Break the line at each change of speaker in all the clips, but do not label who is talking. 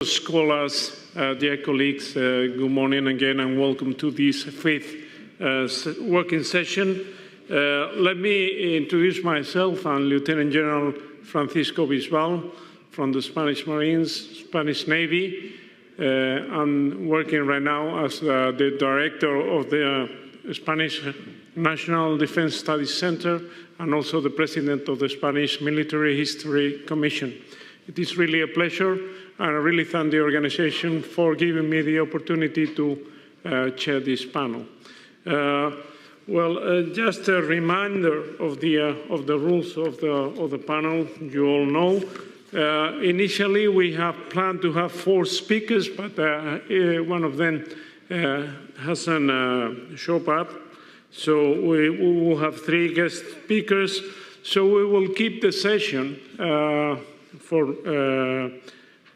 Scholars, dear colleagues, good morning again and welcome to this fifth working session. Let me introduce myself. I'm Lieutenant General Francisco Bisbal from the Spanish Marines, Spanish Navy. I'm working right now as the director of the Spanish National Defense Studies Center and also the president of the Spanish Military History Commission. It is really a pleasure, and I really thank the organization for giving me the opportunity to chair this panel. Just a reminder of the rules of the panel. You all know. Initially, we have planned to have 4 speakers, but one of them hasn't showed up. So we will have 3 guest speakers. So we will keep the session for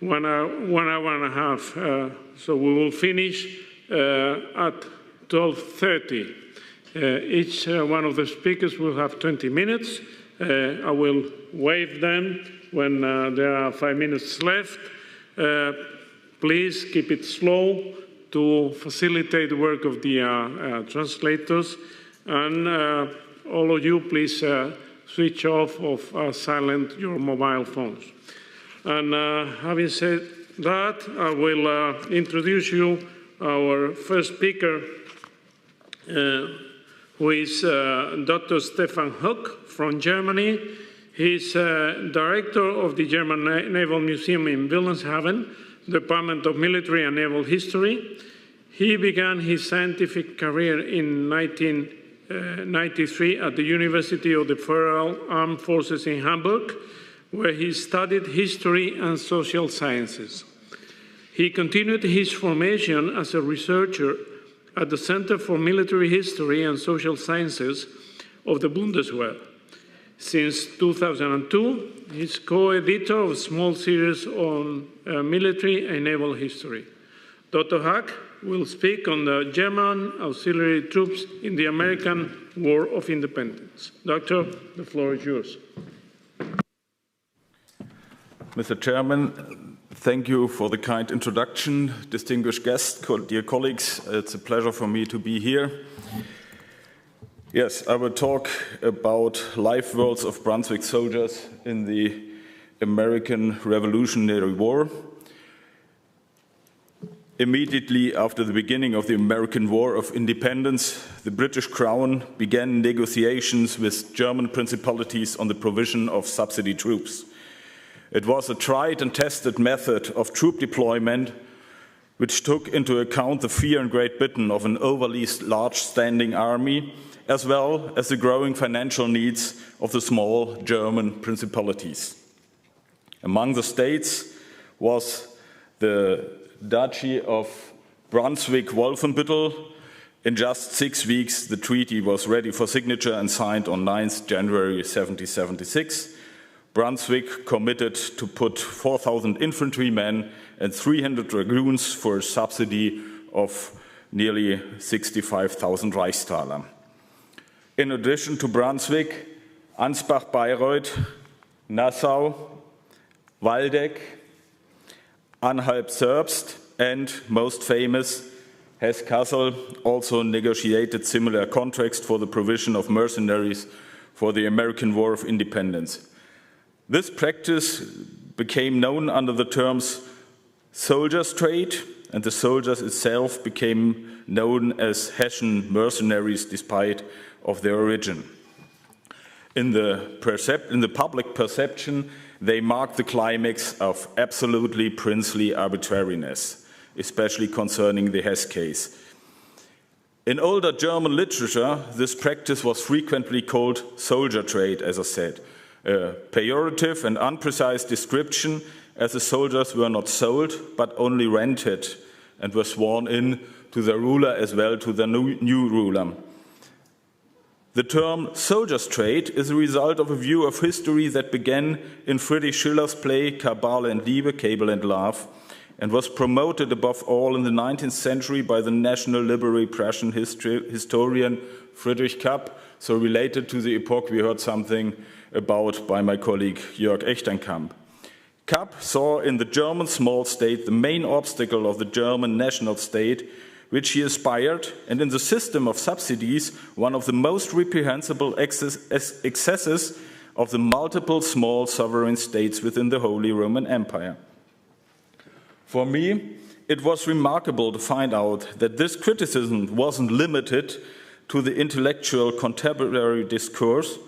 1 hour and a half. So we will finish at 12:30. Each one of the speakers will have 20 minutes. I will waive them when there are 5 minutes left. Please keep it slow to facilitate the work of the translators. And all of you, please switch off or silent your mobile phones. And having said that, I will introduce you our first speaker, who is Dr. Stefan Huck from Germany. He's director of the German Naval Museum in Wilhelmshaven, Department of Military and Naval History. He began his scientific career in 1993 at the University of the Federal Armed Forces in Hamburg, where he studied history and social sciences. He continued his formation as a researcher at the Center for Military History and Social Sciences of the Bundeswehr. Since 2002, he's co-editor of a small series on military and naval history. Dr. Hack will speak on the German auxiliary troops in the American War of Independence. Doctor, the floor is yours.
Mr. Chairman, thank you for the kind introduction. Distinguished guests, dear colleagues, it's a pleasure for me to be here. Yes, I will talk about life worlds of Brunswick soldiers in the American Revolutionary War. Immediately after the beginning of the American War of Independence, the British Crown began negotiations with German principalities on the provision of subsidy troops. It was a tried and tested method of troop deployment which took into account the fear in Great Britain of an overly large standing army, as well as the growing financial needs of the small German principalities. Among the states was the Duchy of Brunswick-Wolfenbüttel. In just 6 weeks, the treaty was ready for signature and signed on 9th January 1776. Brunswick committed to put 4,000 infantrymen and 300 dragoons for a subsidy of nearly 65,000 Reichsthaler. In addition to Brunswick, Ansbach-Bayreuth, Nassau, Waldeck, Anhalt-Zerbst, and most famous, Hesse-Kassel also negotiated similar contracts for the provision of mercenaries for the American War of Independence. This practice became known under the terms soldiers' trade, and the soldiers itself became known as Hessian mercenaries despite of their origin. In the public perception, they mark the climax of absolutely princely arbitrariness, especially concerning the Hesse case. In older German literature, this practice was frequently called soldier trade, as I said, a pejorative and unprecise description, as the soldiers were not sold, but only rented and were sworn in to the ruler as well to the new ruler. The term soldier's trade is a result of a view of history that began in Friedrich Schiller's play Kabale and Liebe, Cable and Love, and was promoted above all in the 19th century by the National Liberal Prussian historian Friedrich Kapp, so related to the epoch we heard something about by my colleague Jörg Echternkamp. Kapp saw in the German small state the main obstacle of the German national state, which he aspired, and in the system of subsidies, one of the most reprehensible excesses of the multiple small sovereign states within the Holy Roman Empire. For me, it was remarkable to find out that this criticism wasn't limited to the intellectual contemporary discourse,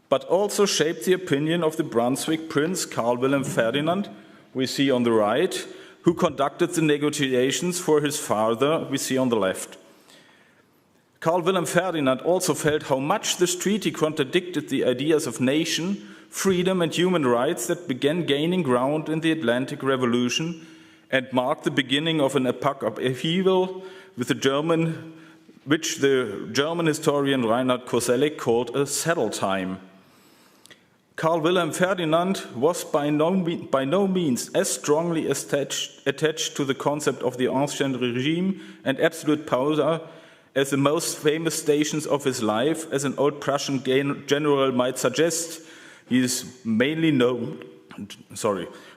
but also shaped the opinion of the Brunswick Prince Karl Wilhelm Ferdinand, we see on the right, who conducted the negotiations for his father, we see on the left. Karl Wilhelm Ferdinand also felt how much this treaty contradicted the ideas of nation, freedom and human rights that began gaining ground in the Atlantic Revolution and marked the beginning of an epoch of upheaval which the German historian Reinhard Koselleck called a saddle time. Karl Wilhelm Ferdinand was by no means as strongly attached to the concept of the ancien regime and absolute power as the most famous stations of his life, as an old Prussian general might suggest. He is mainly known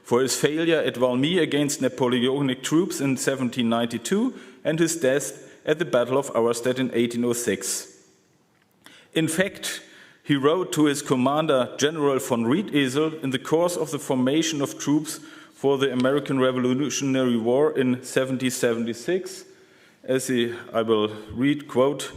for his failure at Valmy against Napoleonic troops in 1792 and his death at the Battle of Auerstedt in 1806. In fact, he wrote to his commander, General von Riedesel, in the course of the formation of troops for the American Revolutionary War in 1776, I will read, quote,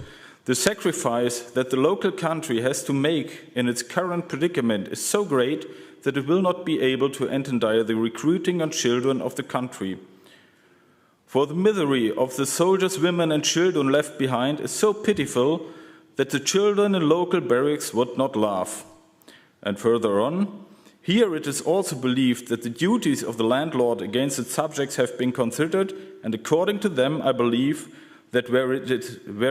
"The sacrifice that the local country has to make in its current predicament is so great that it will not be able to entire the recruiting of children of the country. For the misery of the soldiers, women and children left behind is so pitiful that the children in local barracks would not laugh." And further on, "Here it is also believed that the duties of the landlord against its subjects have been considered, and according to them I believe that where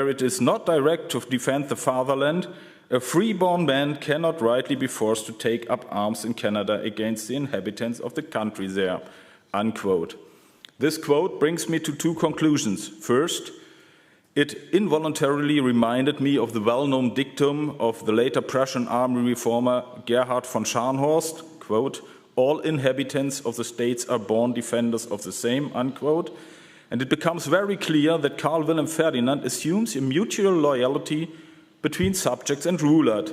it is not direct to defend the fatherland, a free-born man cannot rightly be forced to take up arms in Canada against the inhabitants of the country there." Unquote. This quote brings me to two conclusions. First, it involuntarily reminded me of the well-known dictum of the later Prussian army reformer Gerhard von Scharnhorst, quote, "All inhabitants of the states are born defenders of the same," unquote. And it becomes very clear that Karl Wilhelm Ferdinand assumes a mutual loyalty between subjects and ruler.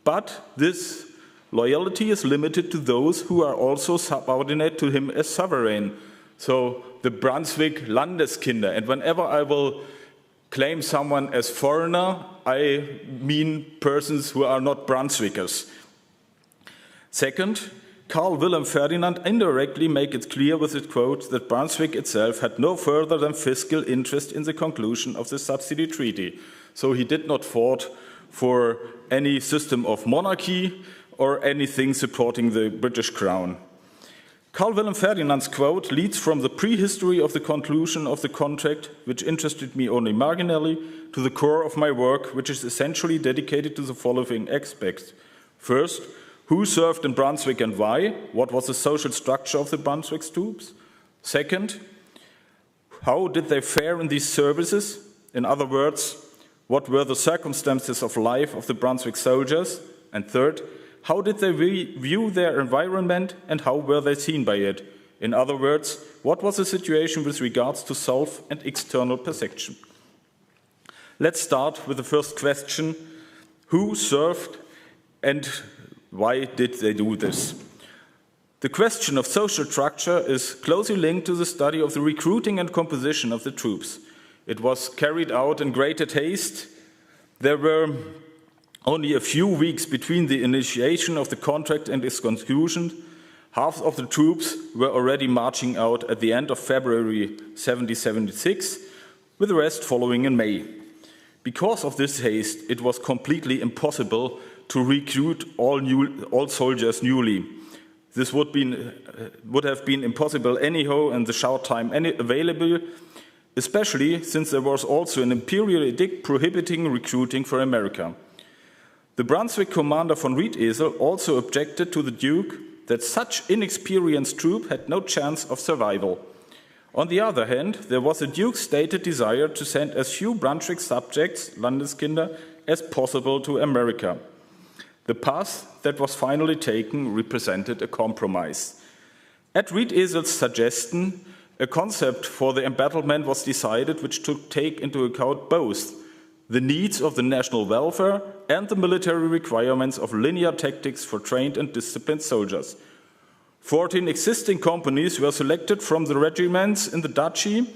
But this loyalty is limited to those who are also subordinate to him as sovereign. So the Brunswick Landeskinder. And whenever I will claim someone as foreigner, I mean persons who are not Brunswickers. Second, Karl Wilhelm Ferdinand indirectly makes it clear with his quote that Brunswick itself had no further than fiscal interest in the conclusion of the subsidy treaty. So he did not fought for any system of monarchy or anything supporting the British crown. Karl Wilhelm Ferdinand's quote leads from the prehistory of the conclusion of the contract, which interested me only marginally, to the core of my work, which is essentially dedicated to the following aspects. First, who served in Brunswick and why? What was the social structure of the Brunswick troops? Second, how did they fare in these services? In other words, what were the circumstances of life of the Brunswick soldiers? And third, how did they view their environment and how were they seen by it? In other words, what was the situation with regards to self and external perception? Let's start with the first question. Who served and why did they do this? The question of social structure is closely linked to the study of the recruiting and composition of the troops. It was carried out in greater haste. There were only a few weeks between the initiation of the contract and its conclusion. Half of the troops were already marching out at the end of February 1776, with the rest following in May. Because of this haste, it was completely impossible to recruit all soldiers newly. This would have been impossible anyhow in the short time available, especially since there was also an imperial edict prohibiting recruiting for America. The Brunswick commander von Riedesel also objected to the Duke that such inexperienced troop had no chance of survival. On the other hand, there was the Duke's stated desire to send as few Brunswick subjects, Landeskinder, as possible to America. The path that was finally taken represented a compromise. At Riedesel's suggestion, a concept for the embattlement was decided which took take into account both the needs of the national welfare and the military requirements of linear tactics for trained and disciplined soldiers. 14 existing companies were selected from the regiments in the Duchy.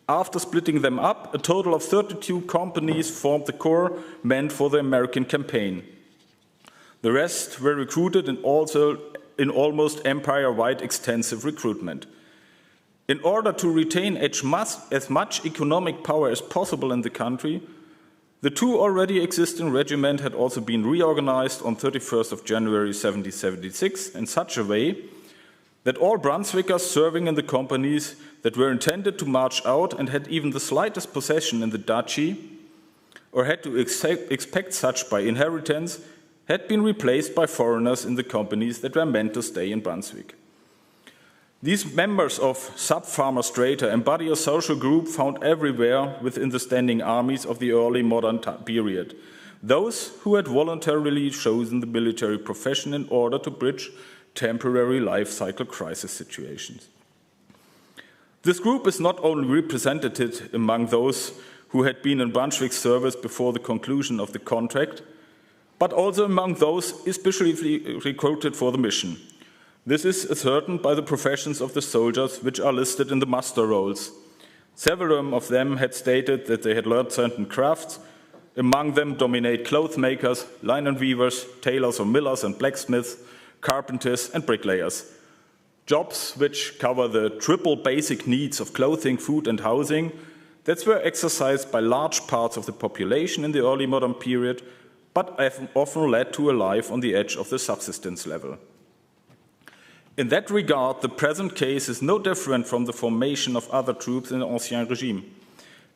After splitting them up, a total of 32 companies formed the corps meant for the American campaign. The rest were recruited in almost empire-wide extensive recruitment. In order to retain as much economic power as possible in the country, the two already existing regiments had also been reorganized on 31st of January 1776 in such a way that all Brunswickers serving in the companies that were intended to march out and had even the slightest possession in the duchy, or had to expect such by inheritance, had been replaced by foreigners in the companies that were meant to stay in Brunswick. These members of sub-farmer strata embody a social group found everywhere within the standing armies of the early modern period, those who had voluntarily chosen the military profession in order to bridge temporary life cycle crisis situations. This group is not only represented among those who had been in Brunswick service before the conclusion of the contract, but also among those especially recruited for the mission. This is ascertained by the professions of the soldiers which are listed in the muster rolls. Several of them had stated that they had learned certain crafts. Among them dominate cloth makers, linen weavers, tailors or millers and blacksmiths, carpenters and bricklayers. Jobs which cover the triple basic needs of clothing, food and housing that were exercised by large parts of the population in the early modern period, but often led to a life on the edge of the subsistence level. In that regard, the present case is no different from the formation of other troops in the Ancien Regime.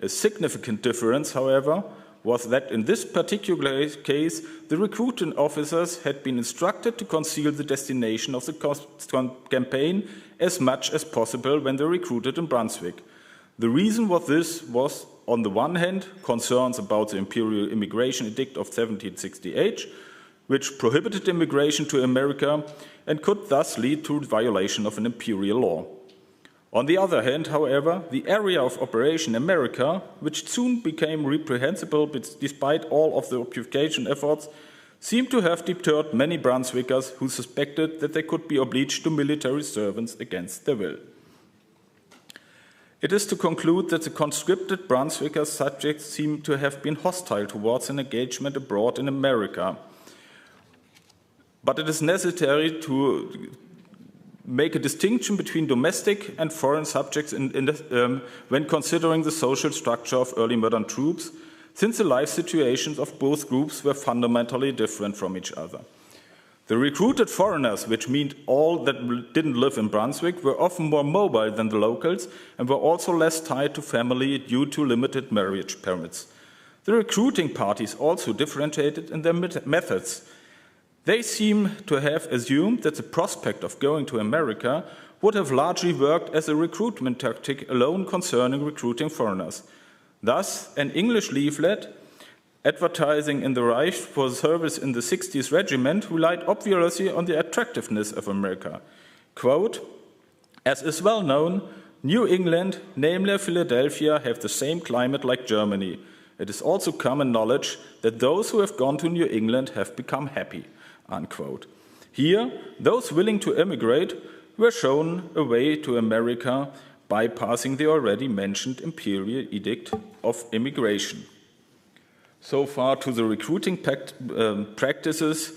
A significant difference, however, was that in this particular case, the recruiting officers had been instructed to conceal the destination of the campaign as much as possible when they recruited in Brunswick. The reason for this was, on the one hand, concerns about the Imperial Immigration Edict of 1768, which prohibited immigration to America and could thus lead to violation of an imperial law. On the other hand, however, the area of Operation America, which soon became reprehensible despite all of the obfuscation efforts, seemed to have deterred many Brunswickers who suspected that they could be obliged to military service against their will. It is to conclude that the conscripted Brunswicker subjects seem to have been hostile towards an engagement abroad in America. But it is necessary to make a distinction between domestic and foreign subjects when considering the social structure of early modern troops, since the life situations of both groups were fundamentally different from each other. The recruited foreigners, which meant all that didn't live in Brunswick, were often more mobile than the locals and were also less tied to family due to limited marriage permits. The recruiting parties also differentiated in their methods. They seem to have assumed that the prospect of going to America would have largely worked as a recruitment tactic alone concerning recruiting foreigners. Thus, an English leaflet advertising in the Reich for service in the 60th Regiment relied obviously on the attractiveness of America. Quote, "As is well known, New England, namely Philadelphia, have the same climate like Germany. It is also common knowledge that those who have gone to New England have become happy." Unquote. Here, those willing to emigrate were shown a way to America bypassing the already mentioned Imperial Edict of Immigration. So far to the recruiting practices.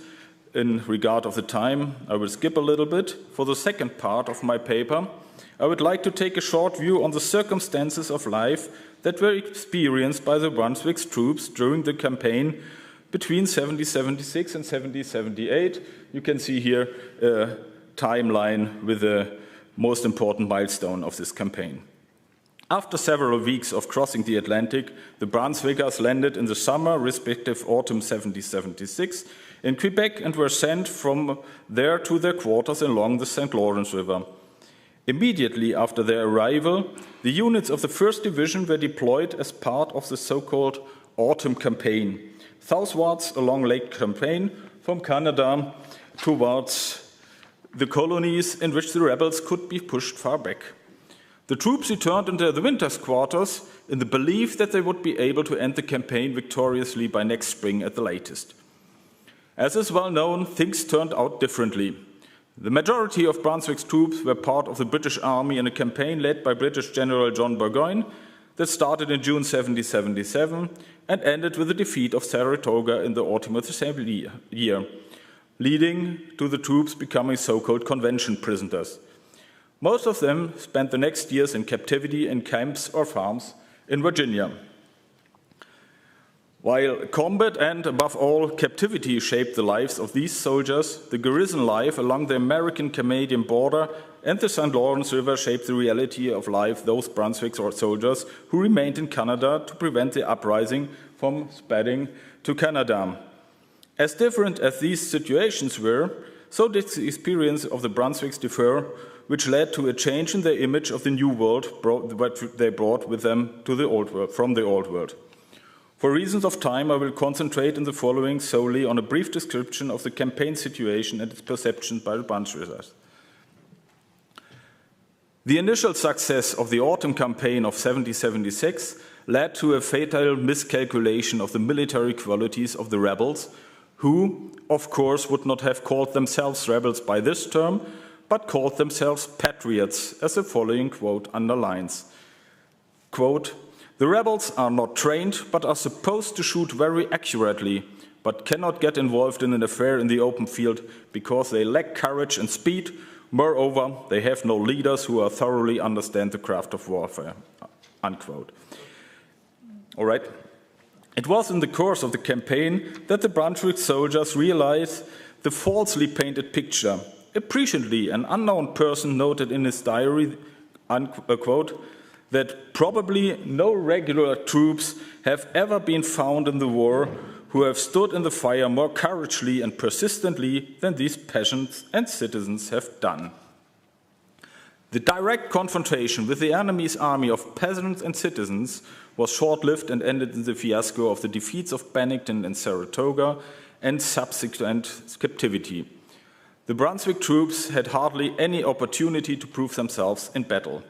In regard of the time, I will skip a little bit. For the second part of my paper, I would like to take a short view on the circumstances of life that were experienced by the Brunswick's troops during the campaign between 1776 and 1778. You can see here a timeline with the most important milestone of this campaign. After several weeks of crossing the Atlantic, the Brunswickers landed in the summer, respective autumn 1776, in Quebec and were sent from there to their quarters along the St. Lawrence River. Immediately after their arrival, the units of the 1st Division were deployed as part of the so-called Autumn Campaign, southwards along Lake Champlain from Canada towards the colonies in which the rebels could be pushed far back. The troops returned into the winter's quarters in the belief that they would be able to end the campaign victoriously by next spring at the latest. As is well known, things turned out differently. The majority of Brunswick's troops were part of the British Army in a campaign led by British General John Burgoyne that started in June 1777 and ended with the defeat of Saratoga in the autumn of the same year, leading to the troops becoming so-called convention prisoners. Most of them spent the next years in captivity in camps or farms in Virginia. While combat and, above all, captivity shaped the lives of these soldiers, the garrison life along the American-Canadian border and the St. Lawrence River shaped the reality of life those Brunswick soldiers who remained in Canada to prevent the uprising from spreading to Canada. As different as these situations were, so did the experience of the Brunswicks differ, which led to a change in their image of the New World that they brought with them to the Old World, from the Old World. For reasons of time, I will concentrate in the following solely on a brief description of the campaign situation and its perception by the Brunswickers. The initial success of the autumn campaign of 1776 led to a fatal miscalculation of the military qualities of the rebels, who, of course, would not have called themselves rebels by this term, but called themselves patriots, as the following quote underlines. Quote, "The rebels are not trained, but are supposed to shoot very accurately, but cannot get involved in an affair in the open field because they lack courage and speed. Moreover, they have no leaders who thoroughly understand the craft of warfare." Unquote. All right. It was in the course of the campaign that the Brunswick soldiers realized the falsely painted picture. Appreciably, an unknown person noted in his diary, unquote, that probably no regular troops have ever been found in the war who have stood in the fire more courageously and persistently than these peasants and citizens have done. The direct confrontation with the enemy's army of peasants and citizens was short-lived and ended in the fiasco of the defeats of Bennington and Saratoga and subsequent captivity. The Brunswick troops had hardly any opportunity to prove themselves in battle.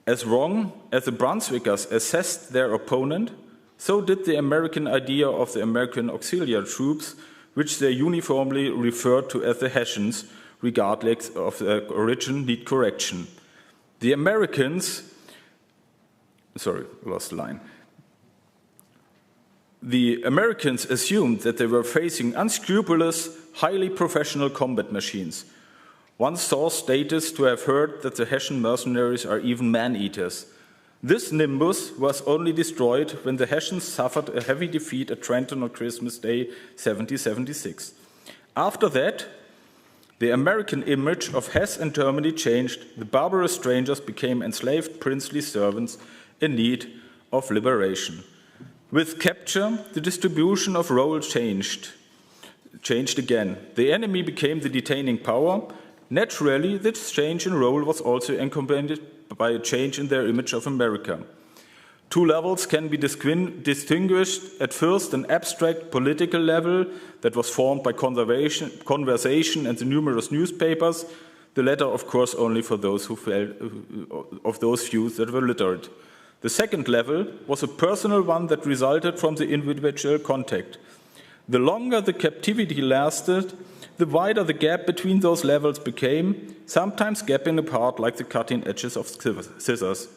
As wrong as the Brunswickers assessed their opponent, so did the American idea of the American auxiliary troops, which they uniformly referred to as the Hessians, regardless of their origin, need correction. The Americans, The Americans assumed that they were facing unscrupulous, highly professional combat machines. One source stated to have heard that the Hessian mercenaries are even man-eaters. This nimbus was only destroyed when the Hessians suffered a heavy defeat at Trenton on Christmas Day 1776. After that, the American image of Hesse and Germany changed. The barbarous strangers became enslaved princely servants in need of liberation. With capture, the distribution of role changed again. The enemy became the detaining power. Naturally, this change in role was also accompanied by a change in their image of America. Two levels can be distinguished. At first, an abstract political level that was formed by conversation and the numerous newspapers, the latter, of course, only for those of those few that were literate. The second level was a personal one that resulted from the individual contact. The longer the captivity lasted, the wider the gap between those levels became, sometimes gapping apart like the cutting edges of scissors.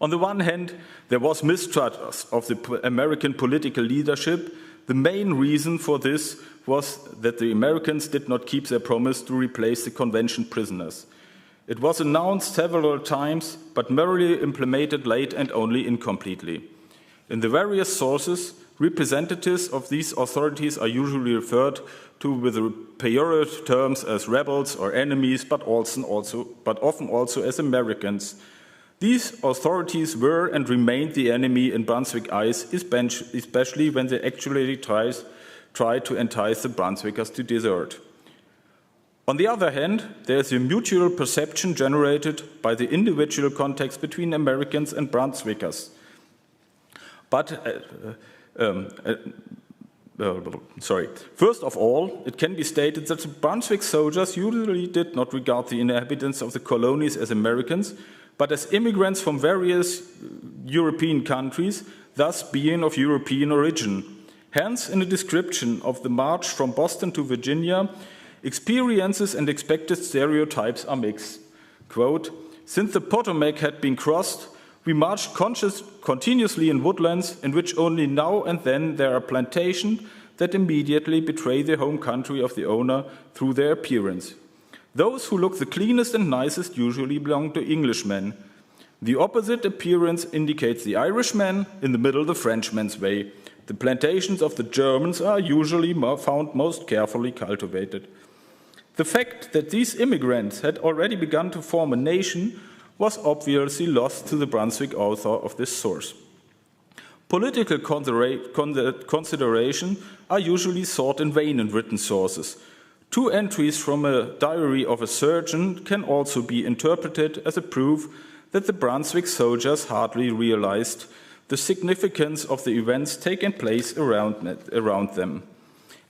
On the one hand, there was mistrust of the American political leadership. The main reason for this was that the Americans did not keep their promise to replace the convention prisoners. It was announced several times, but merely implemented late and only incompletely. In the various sources, representatives of these authorities are usually referred to with the pejorative terms as rebels or enemies, but often also as Americans. These authorities were and remained the enemy in Brunswick eyes, especially when they actually tried to entice the Brunswickers to desert. On the other hand, there is a mutual perception generated by the individual context between Americans and Brunswickers. But First of all, it can be stated that the Brunswick soldiers usually did not regard the inhabitants of the colonies as Americans, but as immigrants from various European countries, thus being of European origin. Hence, in a description of the march from Boston to Virginia, experiences and expected stereotypes are mixed. Quote, "Since the Potomac had been crossed, we marched continuously in woodlands in which only now and then there are plantations that immediately betray the home country of the owner through their appearance. Those who look the cleanest and nicest usually belong to Englishmen. The opposite appearance indicates the Irishman, in the middle the Frenchman's way. The plantations of the Germans are usually found most carefully cultivated." The fact that these immigrants had already begun to form a nation was obviously lost to the Brunswick author of this source. Political considerations are usually sought in vain in written sources. Two entries from a diary of a surgeon can also be interpreted as a proof that the Brunswick soldiers hardly realized the significance of the events taking place around them.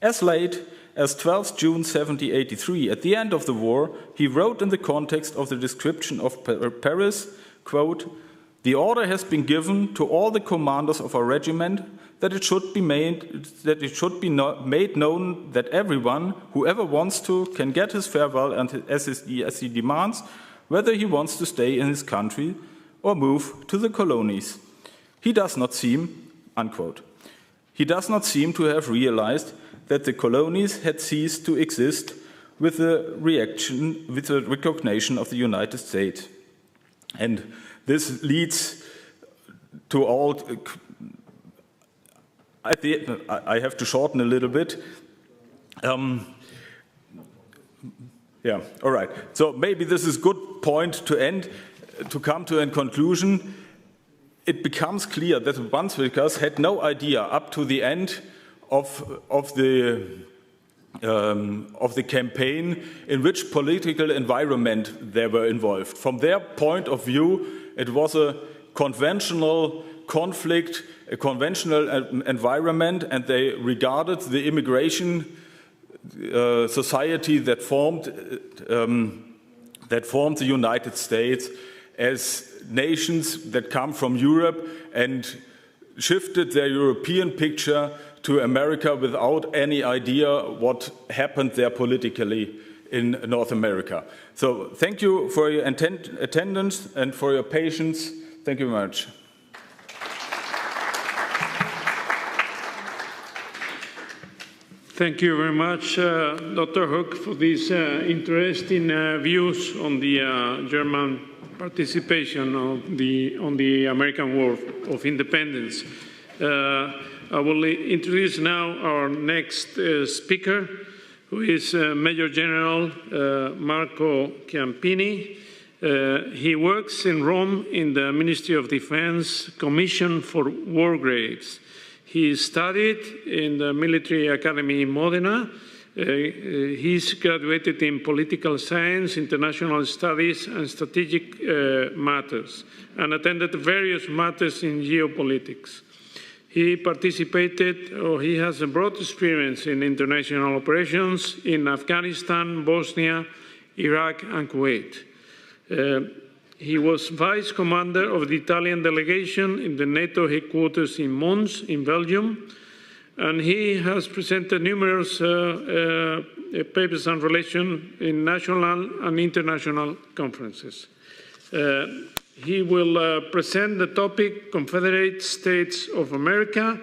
As late as 12 June 1783, at the end of the war, he wrote in the context of the description of Paris, quote, "The order has been given to all the commanders of our regiment that it should be made known that everyone, whoever wants to, can get his farewell as he demands, whether he wants to stay in his country or move to the colonies. He does not seem," unquote. He does not seem to have realized that the colonies had ceased to exist with the recognition of the United States. And this leads to all, I have to shorten a little bit. Yeah, all right. So maybe this is a good point to end, to come to a conclusion. It becomes clear that the Brunswickers had no idea up to the end of the campaign in which political environment they were involved. From their point of view, it was a conventional conflict, a conventional environment, and they regarded the immigration society that formed the United States as nations that come from Europe and shifted their European picture to America without any idea what happened there politically in North America. So thank you for your attendance and for your patience. Thank you very much.
Thank you very much, Dr. Hook, for these interesting views on the German participation on the American War of Independence. I will introduce now our next speaker, who is Major General Marco Chiampini. He works in Rome in the Ministry of Defense Commission for War Graves. He studied in the Military Academy in Modena. He's graduated in Political Science, International Studies, and Strategic Matters, and attended various matters in geopolitics. He has a broad experience in international operations in Afghanistan, Bosnia, Iraq, and Kuwait. He was Vice Commander of the Italian delegation in the NATO headquarters in Mons, in Belgium, and he has presented numerous papers on relations in national and international conferences. He will present the topic Confederate States of America,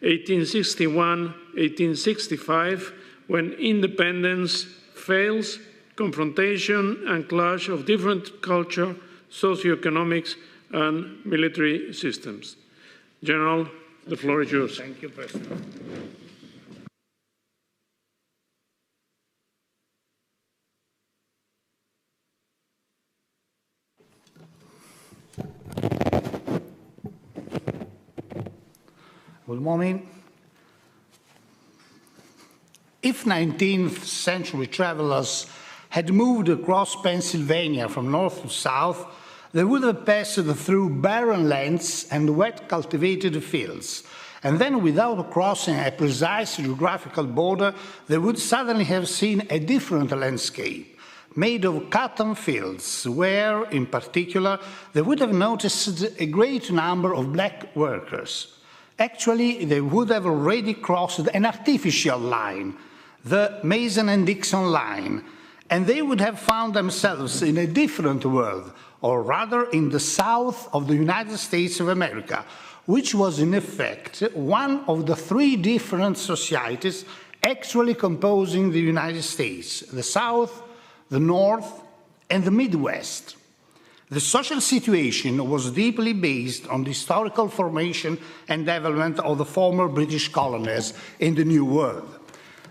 1861-1865, when independence fails, confrontation and clash of different culture, socioeconomics, and military systems. General, the floor is yours.
Thank you, President. Good morning. If 19th century travelers had moved across Pennsylvania from north to south, they would have passed through barren lands and wet cultivated fields, And then, without crossing a precise geographical border, they would suddenly have seen a different landscape, made of cotton fields, where, in particular, they would have noticed a great number of black workers. Actually, they would have already crossed an artificial line, the Mason and Dixon line, and they would have found themselves in a different world, or rather in the south of the United States of America, which was in effect one of the three different societies actually composing the United States: the South, the North, and the Midwest. The social situation was deeply based on the historical formation and development of the former British colonies in the New World.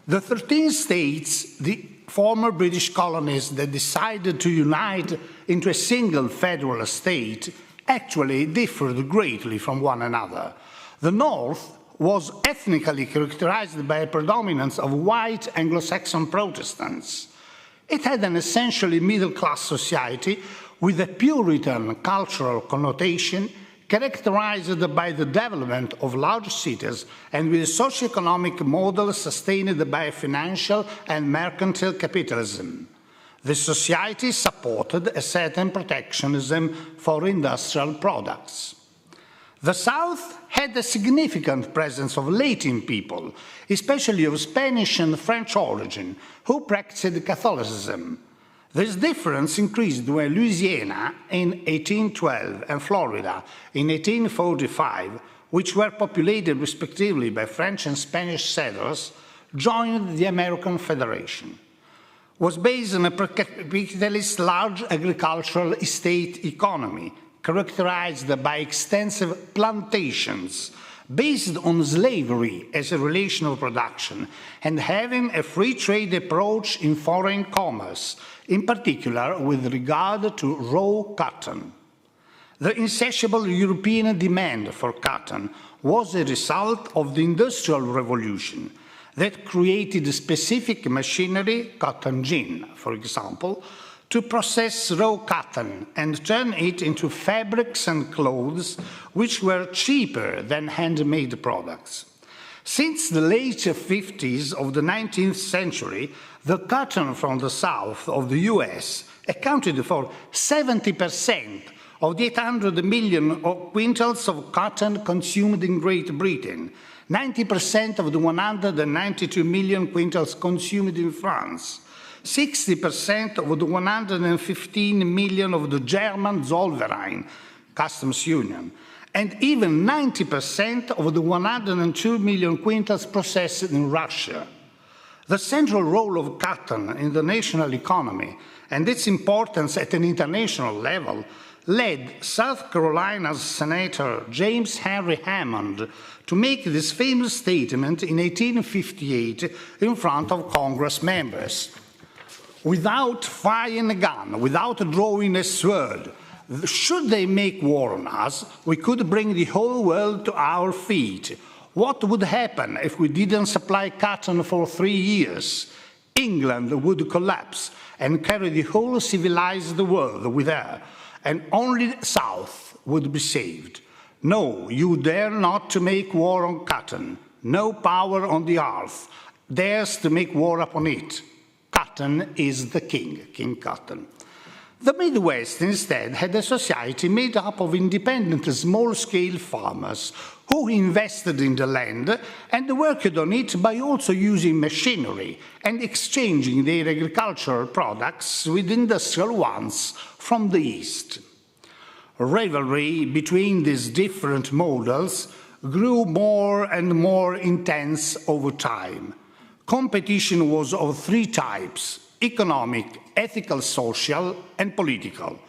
The 13 states, the former British colonies that decided to unite into a single federal state, actually differed greatly from one another. The North was ethnically characterized by a predominance of white Anglo-Saxon Protestants. It had an essentially middle-class society with a Puritan cultural connotation characterized by the development of large cities and with a socio-economic model sustained by financial and mercantile capitalism. The society supported a certain protectionism for industrial products. The South had a significant presence of Latin people, especially of Spanish and French origin, who practiced Catholicism. This difference increased when Louisiana in 1812 and Florida in 1845, which were populated respectively by French and Spanish settlers, joined the American Federation. Was based on a capitalist large agricultural estate economy, characterized by extensive plantations, based on slavery as a relation of production, and having a free trade approach in foreign commerce, in particular with regard to raw cotton. The insatiable European demand for cotton was a result of the Industrial Revolution that created specific machinery, cotton gin, for example, to process raw cotton and turn it into fabrics and clothes which were cheaper than handmade products. Since the late 50s of the 19th century, the cotton from the south of the US accounted for 70% of the 800 million quintals of cotton consumed in Great Britain, 90% of the 192 million quintals consumed in France, 60% of the 115 million of the German Zollverein, customs union, and even 90% of the 102 million quintals processed in Russia. The central role of cotton in the national economy and its importance at an international level led South Carolina's Senator James Henry Hammond to make this famous statement in 1858 in front of Congress members. Without firing a gun, without drawing a sword, should they make war on us, we could bring the whole world to our feet. What would happen if we didn't supply cotton for 3 years? England would collapse and carry the whole civilized world with her, and only the South would be saved. No, you dare not to make war on cotton. No power on the earth dares to make war upon it. Cotton is the king, King Cotton. The Midwest instead had a society made up of independent small-scale farmers who invested in the land and worked on it by also using machinery and exchanging their agricultural products with industrial ones from the East. Rivalry between these different models grew more and more intense over time. Competition was of three types: economic, ethical, social, and political.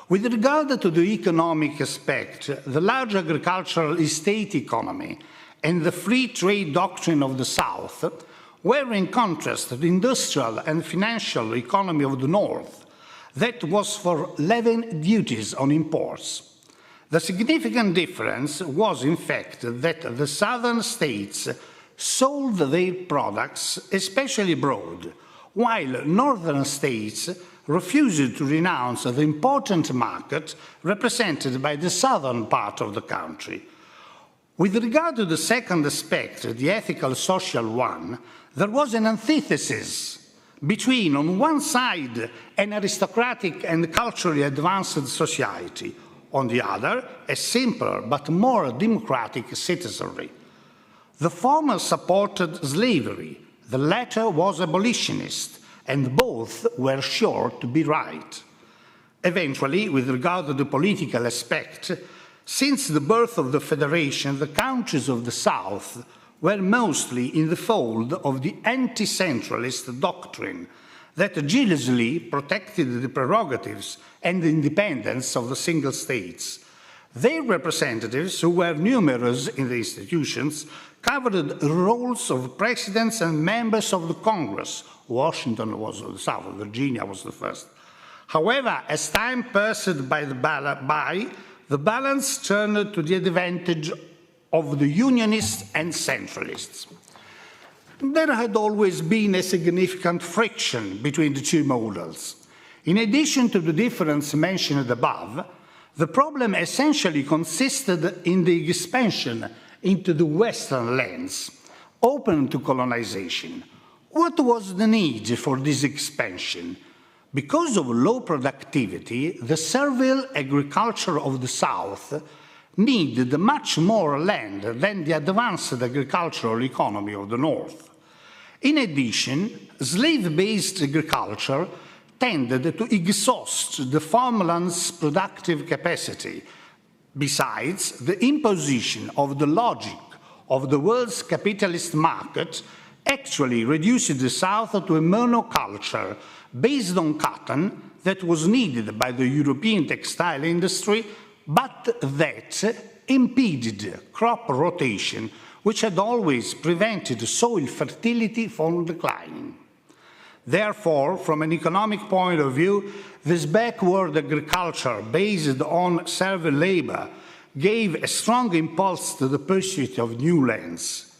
With regard to the economic aspect, the large agricultural estate economy and the free trade doctrine of the South were in contrast to the industrial and financial economy of the North, that was for levying duties on imports. The significant difference was, in fact, that the southern states sold their products, especially abroad, while northern states refused to renounce the important market represented by the southern part of the country. With regard to the second aspect, the ethical social one, there was an antithesis between, on one side, an aristocratic and culturally advanced society, on the other, a simpler but more democratic citizenry. The former supported slavery, the latter was abolitionist, and both were sure to be right. Eventually, with regard to the political aspect, since the birth of the Federation, the countries of the South were mostly in the fold of the anti-centralist doctrine that jealously protected the prerogatives and the independence of the single states. Their representatives, who were numerous in the institutions, covered the roles of presidents and members of the Congress. Washington was the South, Virginia was the first. However, as time passed by, the balance turned to the advantage of the Unionists and Centralists. There had always been a significant friction between the two models. In addition to the difference mentioned above, the problem essentially consisted in the expansion into the Western lands, open to colonization. What was the need for this expansion? Because of low productivity, the servile agriculture of the South needed much more land than the advanced agricultural economy of the North. In addition, slave-based agriculture tended to exhaust the farmland's productive capacity. Besides, the imposition of the logic of the world's capitalist market actually reduced the South to a monoculture based on cotton that was needed by the European textile industry, but that impeded crop rotation, which had always prevented soil fertility from declining. Therefore, from an economic point of view, this backward agriculture based on servile labor gave a strong impulse to the pursuit of new lands.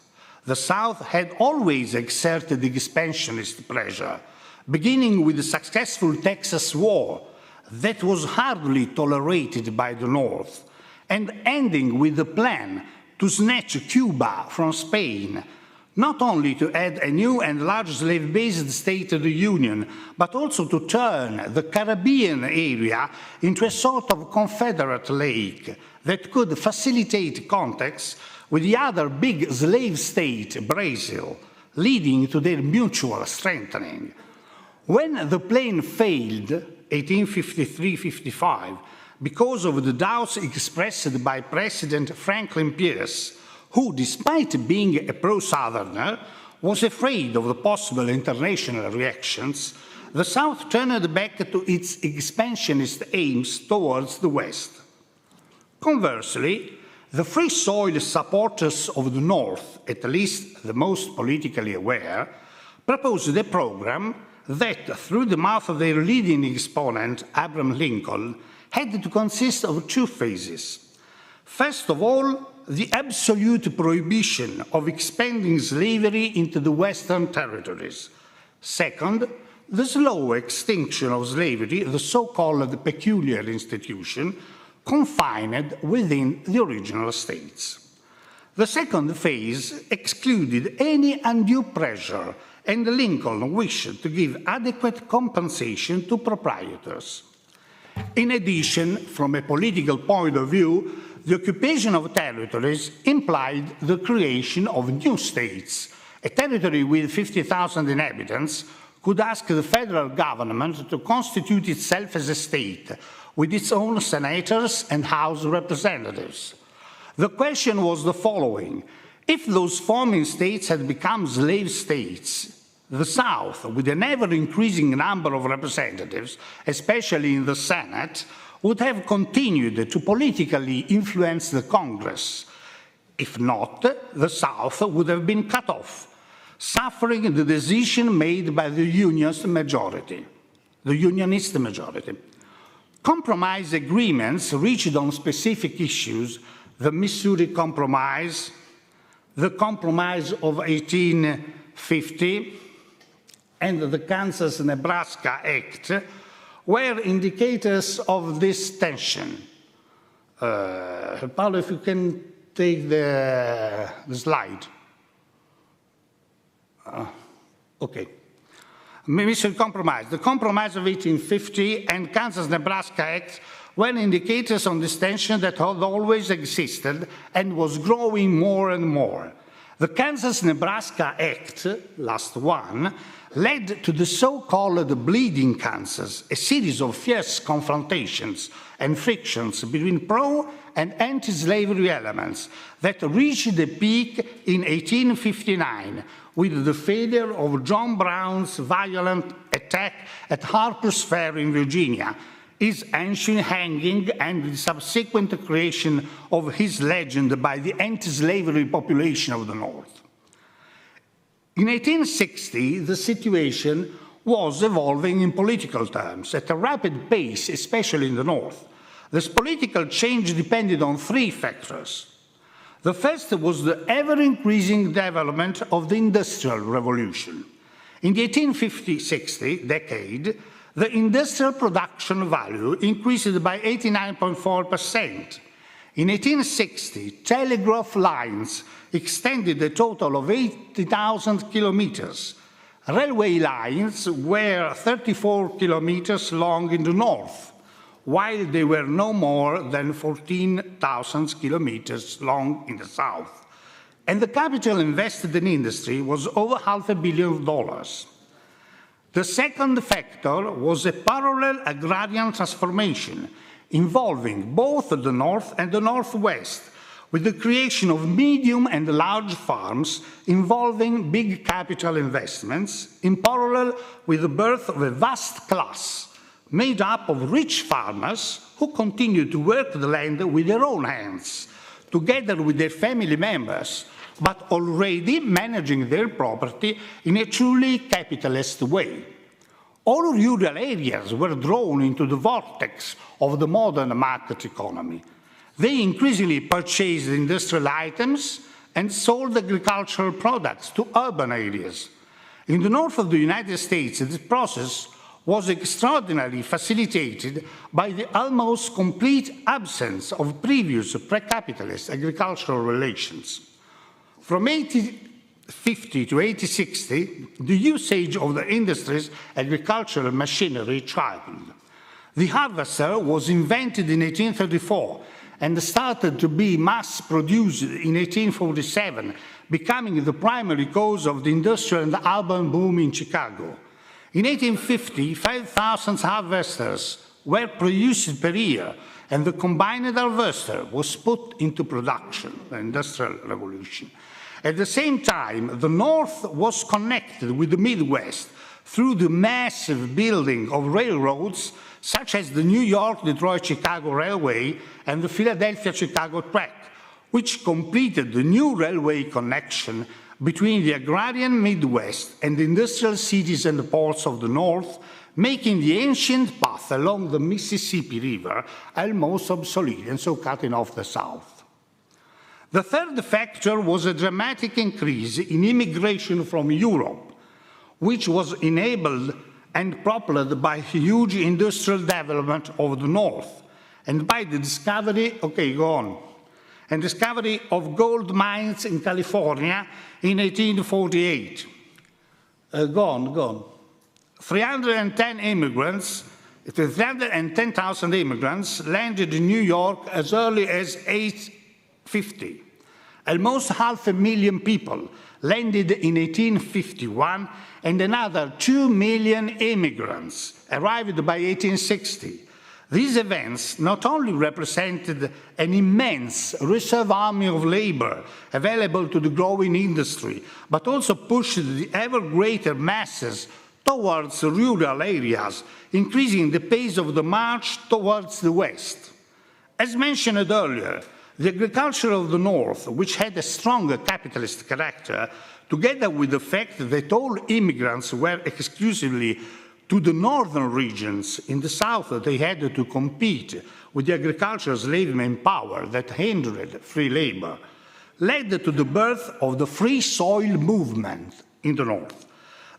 The South had always exerted expansionist pressure, beginning with the successful Texas War that was hardly tolerated by the North, and ending with the plan to snatch Cuba from Spain, not only to add a new and large slave-based state to the Union, but also to turn the Caribbean area into a sort of Confederate lake that could facilitate contacts with the other big slave state, Brazil, leading to their mutual strengthening. When the plan failed, 1853-55, because of the doubts expressed by President Franklin Pierce, who, despite being a pro-Southerner, was afraid of the possible international reactions, the South turned back to its expansionist aims towards the West. Conversely, the free soil supporters of the North, at least the most politically aware, proposed a program that, through the mouth of their leading exponent, Abraham Lincoln, had to consist of two phases. First of all, the absolute prohibition of expanding slavery into the Western territories. Second, the slow extinction of slavery, the so-called peculiar institution, confined within the original states. The second phase excluded any undue pressure, and Lincoln wished to give adequate compensation to proprietors. In addition, from a political point of view, the occupation of territories implied the creation of new states. A territory with 50,000 inhabitants could ask the federal government to constitute itself as a state, with its own senators and House representatives. The question was the following: if those forming states had become slave states, the South, with an ever-increasing number of representatives, especially in the Senate, would have continued to politically influence the Congress. If not, the South would have been cut off, suffering the decision made by the Unionist majority. Compromise agreements reached on specific issues, the Missouri Compromise, the Compromise of 1850, and the Kansas-Nebraska Act, were indicators of this tension. Paolo, if you can take the slide. Okay. Mission compromise. The Compromise of 1850 and Kansas-Nebraska Act were indicators on this tension that had always existed and was growing more and more. The Kansas-Nebraska Act, last one, led to the so-called Bleeding Kansas, a series of fierce confrontations and frictions between pro- and anti-slavery elements that reached a peak in 1859 with the failure of John Brown's violent attack at Harper's Ferry in Virginia, his ancient hanging, and the subsequent creation of his legend by the anti-slavery population of the North. In 1860, the situation was evolving in political terms at a rapid pace, especially in the North. This political change depended on three factors. The first was the ever-increasing development of the Industrial Revolution. In the 1850-60 decade, the industrial production value increased by 89.4%. In 1860, telegraph lines extended a total of 80,000 kilometers. Railway lines were 34 kilometers long in the north, while they were no more than 14,000 kilometers long in the south. And the capital invested in industry was over $500 million. The second factor was a parallel agrarian transformation involving both the North and the Northwest, with the creation of medium and large farms involving big capital investments, in parallel with the birth of a vast class made up of rich farmers who continued to work the land with their own hands, together with their family members, but already managing their property in a truly capitalist way. All rural areas were drawn into the vortex of the modern market economy. They increasingly purchased industrial items and sold agricultural products to urban areas. In the north of the United States, this process was extraordinarily facilitated by the almost complete absence of previous pre-capitalist agricultural relations. From 1850 to 1860, the usage of the industry's agricultural machinery tripled. The harvester was invented in 1834 and started to be mass-produced in 1847, becoming the primary cause of the industrial and urban boom in Chicago. In 1850, 5,000 harvesters were produced per year, and the combined harvester was put into production, the Industrial Revolution. At the same time, the North was connected with the Midwest through the massive building of railroads, such as the New York-Detroit-Chicago Railway and the Philadelphia-Chicago Track, which completed the new railway connection between the agrarian Midwest and the industrial cities and ports of the North, making the ancient path along the Mississippi River almost obsolete and so cutting off the South. The third factor was a dramatic increase in immigration from Europe, which was enabled and propelled by huge industrial development of the North and by the discovery, and discovery of gold mines in California in 1848. 310,000 immigrants landed in New York as early as 1850. Almost 500,000 people landed in 1851, and another 2 million immigrants arrived by 1860. These events not only represented an immense reserve army of labor available to the growing industry, but also pushed the ever greater masses towards rural areas, increasing the pace of the march towards the West. As mentioned earlier, the agriculture of the North, which had a stronger capitalist character, together with the fact that all immigrants were exclusively to the northern regions, in the South they had to compete with the agricultural slave manpower that hindered free labor, led to the birth of the Free Soil movement in the North.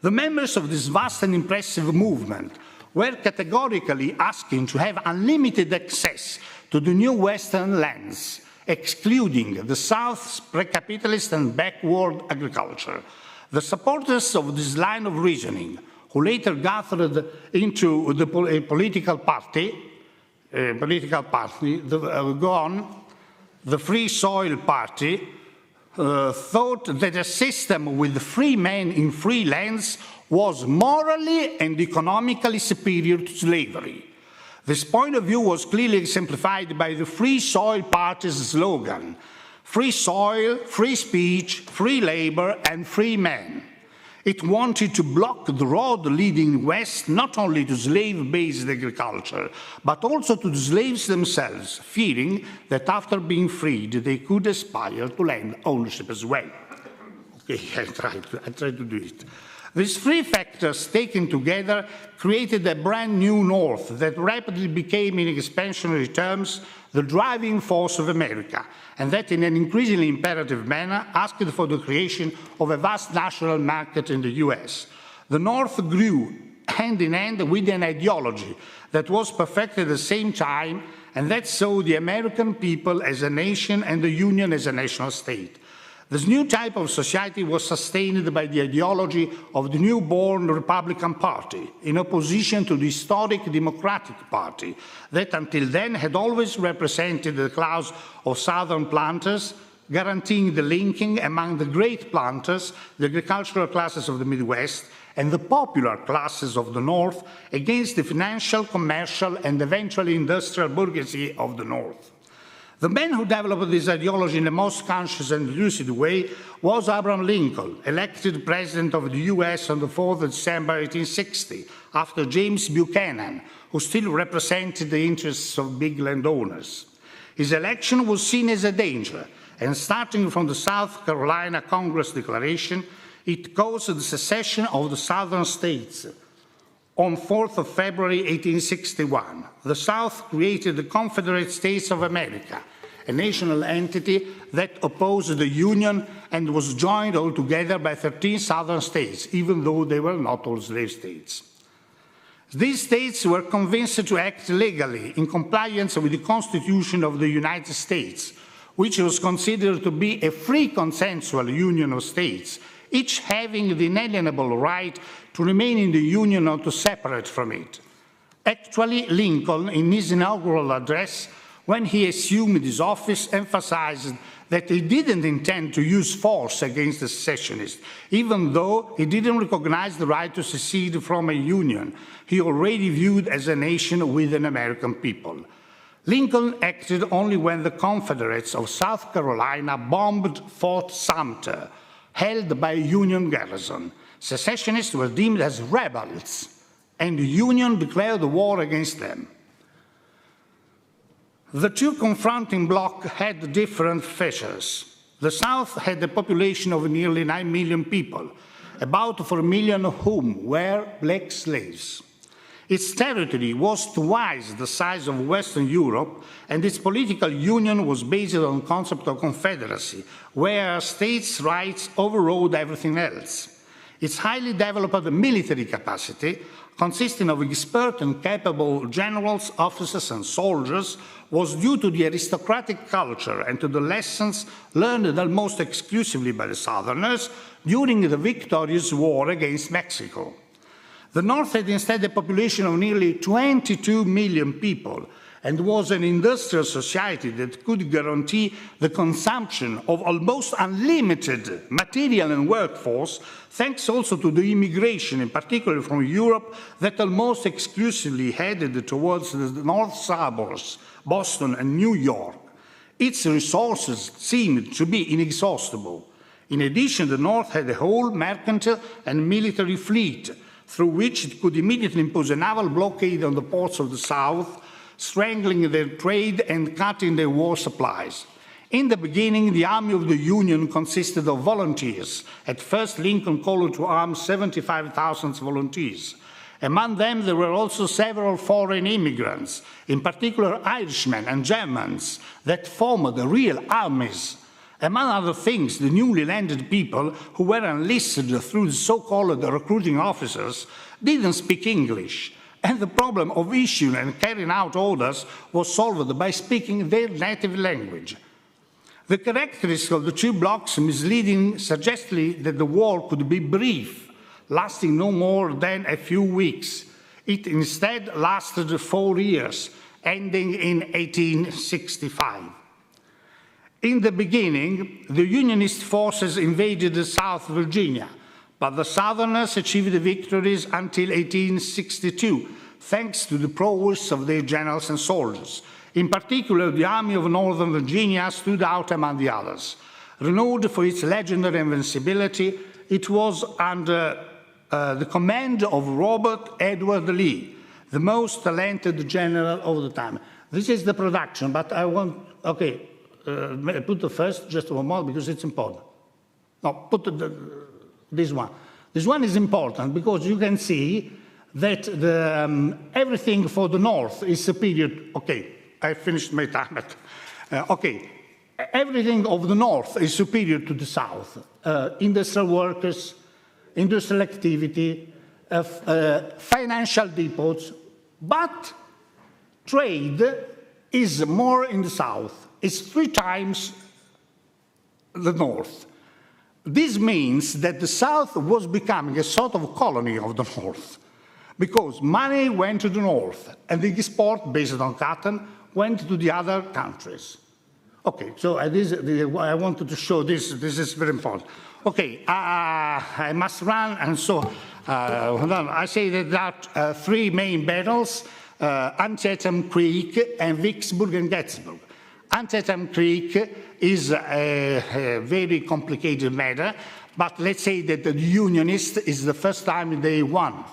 The members of this vast and impressive movement were categorically asking to have unlimited access to the new Western lands, excluding the South's pre-capitalist and backward agriculture. The supporters of this line of reasoning, who later gathered into a political party, the Free Soil Party, thought that a system with free men in free lands was morally and economically superior to slavery. This point of view was clearly exemplified by the Free Soil Party's slogan: free soil, free speech, free labor, and free men. It wanted to block the road leading west not only to slave-based agriculture, but also to the slaves themselves, fearing that after being freed, they could aspire to land ownership as well. Okay, I tried to do it. These three factors taken together created a brand new North that rapidly became, in expansionary terms, the driving force of America, and that in an increasingly imperative manner asked for the creation of a vast national market in the US. The North grew hand in hand with an ideology that was perfected at the same time, and that saw the American people as a nation and the Union as a national state. This new type of society was sustained by the ideology of the newborn Republican Party, in opposition to the historic Democratic Party that until then had always represented the class of Southern planters, guaranteeing the linking among the great planters, the agricultural classes of the Midwest, and the popular classes of the North against the financial, commercial, and eventually industrial bourgeoisie of the North. The man who developed this ideology in the most conscious and lucid way was Abraham Lincoln, elected President of the US on the 4th of December 1860, after James Buchanan, who still represented the interests of big landowners. His election was seen as a danger, and starting from the South Carolina Congress Declaration, it caused the secession of the southern states. On 4th of February 1861, the South created the Confederate States of America, a national entity that opposed the Union and was joined altogether by 13 southern states, even though they were not all slave states. These states were convinced to act legally in compliance with the Constitution of the United States, which was considered to be a free consensual union of states, each having the inalienable right to remain in the Union or to separate from it. Actually, Lincoln, in his inaugural address, when he assumed his office, emphasized that he didn't intend to use force against the secessionists, even though he didn't recognize the right to secede from a union he already viewed as a nation with an American people. Lincoln acted only when the Confederates of South Carolina bombed Fort Sumter, held by a Union garrison. Secessionists were deemed as rebels, and the Union declared war against them. The two confronting blocs had different features. The South had a population of nearly 9 million people, about 4 million of whom were black slaves. Its territory was twice the size of Western Europe, and its political union was based on the concept of confederacy, where states' rights overrode everything else. Its highly developed military capacity, consisting of expert and capable generals, officers, and soldiers, was due to the aristocratic culture and to the lessons learned almost exclusively by the Southerners during the victorious war against Mexico. The North had instead a population of nearly 22 million people and was an industrial society that could guarantee the consumption of almost unlimited material and workforce, thanks also to the immigration, in particular from Europe, that almost exclusively headed towards the north suburbs, Boston and New York. Its resources seemed to be inexhaustible. In addition, the North had a whole mercantile and military fleet, through which it could immediately impose a naval blockade on the ports of the South, strangling their trade and cutting their war supplies. In the beginning, the Army of the Union consisted of volunteers. At first, Lincoln called to arms 75,000 volunteers. Among them, there were also several foreign immigrants, in particular Irishmen and Germans, that formed the real armies. Among other things, the newly landed people who were enlisted through the so-called recruiting officers didn't speak English, and the problem of issuing and carrying out orders was solved by speaking their native language. The characteristics of the two blocks misleading suggested that the war could be brief, lasting no more than a few weeks. It instead lasted 4 years, ending in 1865. In the beginning, the Unionist forces invaded South Virginia, but the Southerners achieved victories until 1862, thanks to the prowess of their generals and soldiers. In particular, the Army of Northern Virginia stood out among the others. Renowned for its legendary invincibility, it was under the command of Robert Edward Lee, the most talented general of the time. This is the production, but I want, okay, put the first, just one more, because it's important. No, put this one. This one is important because you can see that everything for the north is superior. Okay, I finished my time. But, okay, everything of the north is superior to the south. Industrial workers, industrial activity, financial depots, but trade is more in the south. It's 3 times the north. This means that the south was becoming a sort of colony of the north, because money went to the north, and the export based on cotton went to the other countries. Okay, so I wanted to show this. This is very important. Okay, I must run, and so hold on. I say that there are 3 main battles: Antietam Creek and Vicksburg and Gettysburg. Antietam Creek is a very complicated matter, but let's say that the Unionists is the first time they won.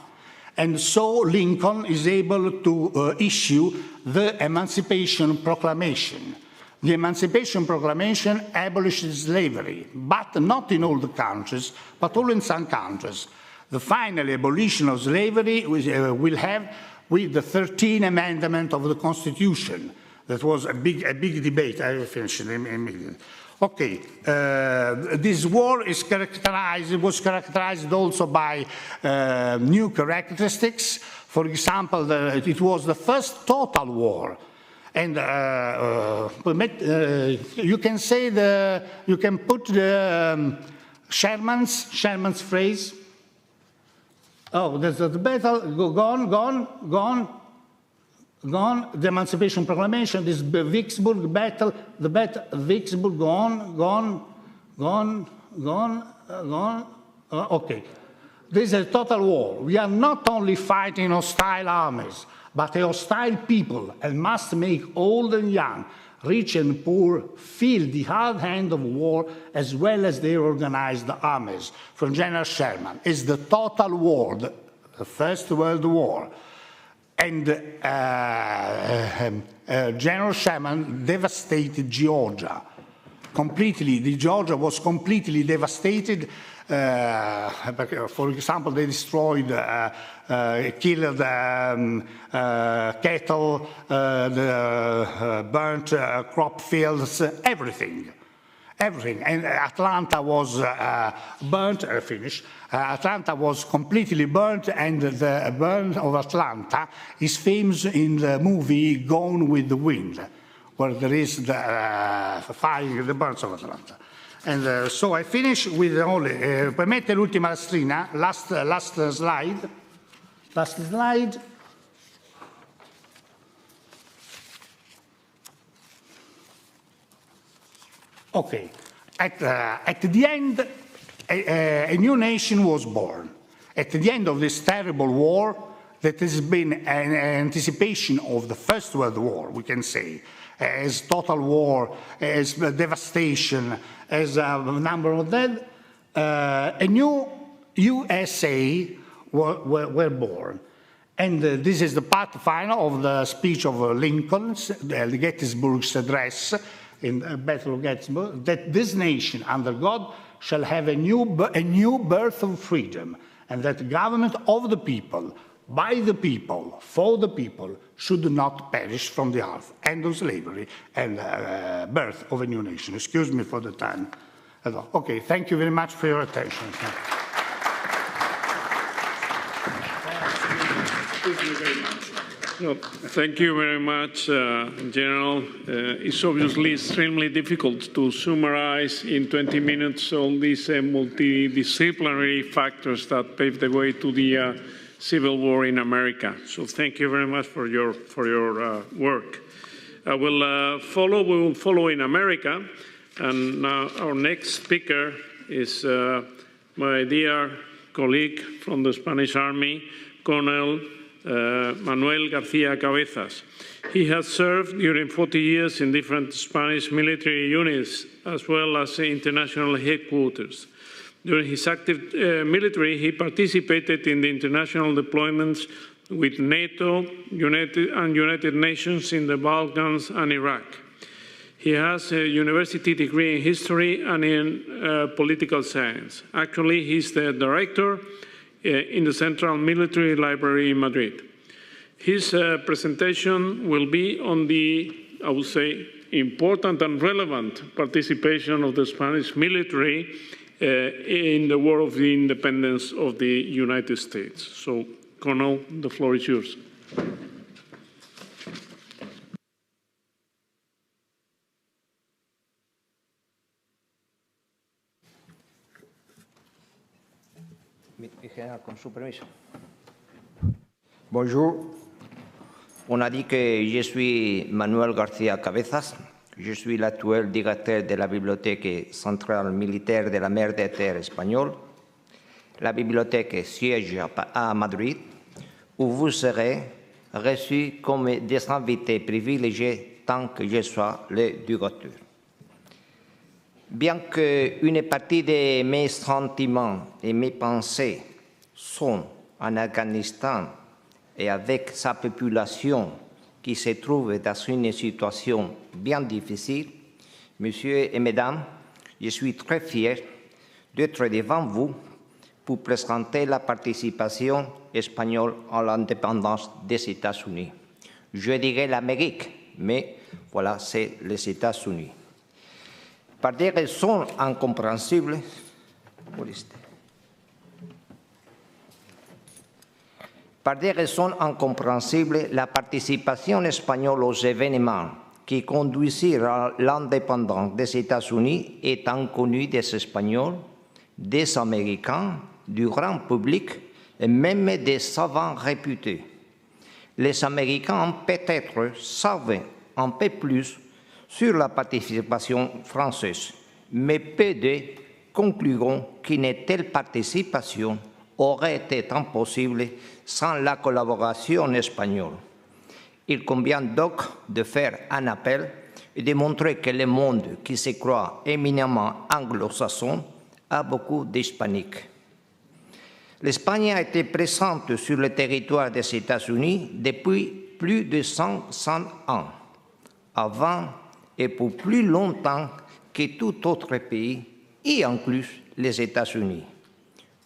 And so Lincoln is able to issue the Emancipation Proclamation. The Emancipation Proclamation abolished slavery, but not in all the countries, but only in some countries. The final abolition of slavery will have with the 13th Amendment of the Constitution. That was a big debate. I will finish it immediately. Okay, this war was characterized also by new characteristics. For example, it was the first total war. And you can say you can put the Sherman's phrase. Oh, there's the battle, gone. The Emancipation Proclamation, this Vicksburg battle, Vicksburg gone. Okay. This is a total war. We are not only fighting hostile armies, but a hostile people, and must make old and young, rich and poor, feel the hard hand of war as well as their organized armies. From General Sherman, is the total war, the First World War. And General Sherman devastated Georgia completely. Georgia was completely devastated. For example, they destroyed, killed cattle, burnt crop fields, everything. And Atlanta was burnt, finished. Atlanta was completely burnt, and the burn of Atlanta is famous in the movie Gone with the Wind, where there is the fire, the burns of Atlanta. And so I finish with only, permette l'ultima lastrina, last slide. Last slide. Okay, at the end, a new nation was born. At the end of this terrible war, that has been an anticipation of the First World War, we can say, as total war, as devastation, as a number of dead, a new USA were born. And this is the part final of the speech of Lincoln's, the Gettysburg's address, in the Battle of Gettysburg, that this nation under God shall have a new birth of freedom, and that the government of the people, by the people, for the people, should not perish from the earth. End of slavery and birth of a new nation. Excuse me for the time. Okay, thank you very much for your attention. Thank you very much.
Well, thank you very much, General. It's obviously extremely difficult to summarize in 20 minutes all these multidisciplinary factors that paved the way to the Civil War in America. So thank you very much for your work. We will follow in America, and now our next speaker is my dear colleague from the Spanish Army, Colonel Manuel García Cabezas. He has served during 40 years in different Spanish military units, as well as international headquarters. During his active military, he participated in the international deployments with NATO, United Nations in the Balkans and Iraq. He has a university degree in history and in political science. Actually, he's the director in the Central Military Library in Madrid. His presentation will be on the, I would say, important and relevant participation of the Spanish military in the War of the Independence of the United States. So, Colonel, the floor is yours.
Con su permiso. Bonjour. On a dit que je suis Manuel García Cabezas. Je suis l'actuel directeur de la Bibliothèque centrale militaire de la mer de terre espagnole. La bibliothèque siège à Madrid, où vous serez reçus comme des invités privilégiés tant que je sois le directeur. Bien qu'une partie de mes sentiments et mes pensées sont en Afghanistan et avec sa population qui se trouve dans une situation bien difficile, Messieurs et Mesdames, je suis très fier d'être devant vous pour présenter la participation espagnole à l'indépendance des États-Unis. Je dirais l'Amérique, mais voilà, c'est les États-Unis. Par des raisons incompréhensibles, la participation espagnole aux événements qui conduisirent à l'indépendance des États-Unis est inconnue des Espagnols, des Américains, du grand public et même des savants réputés. Les Américains peut-être savent un peu plus sur la participation française, mais peu d'eux concluront qu'une telle participation aurait été impossible sans la collaboration espagnole. Il convient donc de faire un appel et de montrer que le monde qui se croit éminemment anglo-saxon a beaucoup d'hispaniques. L'Espagne a été présente sur le territoire des États-Unis depuis plus de 100 ans, avant et pour plus longtemps que tout autre pays, y inclus les États-Unis.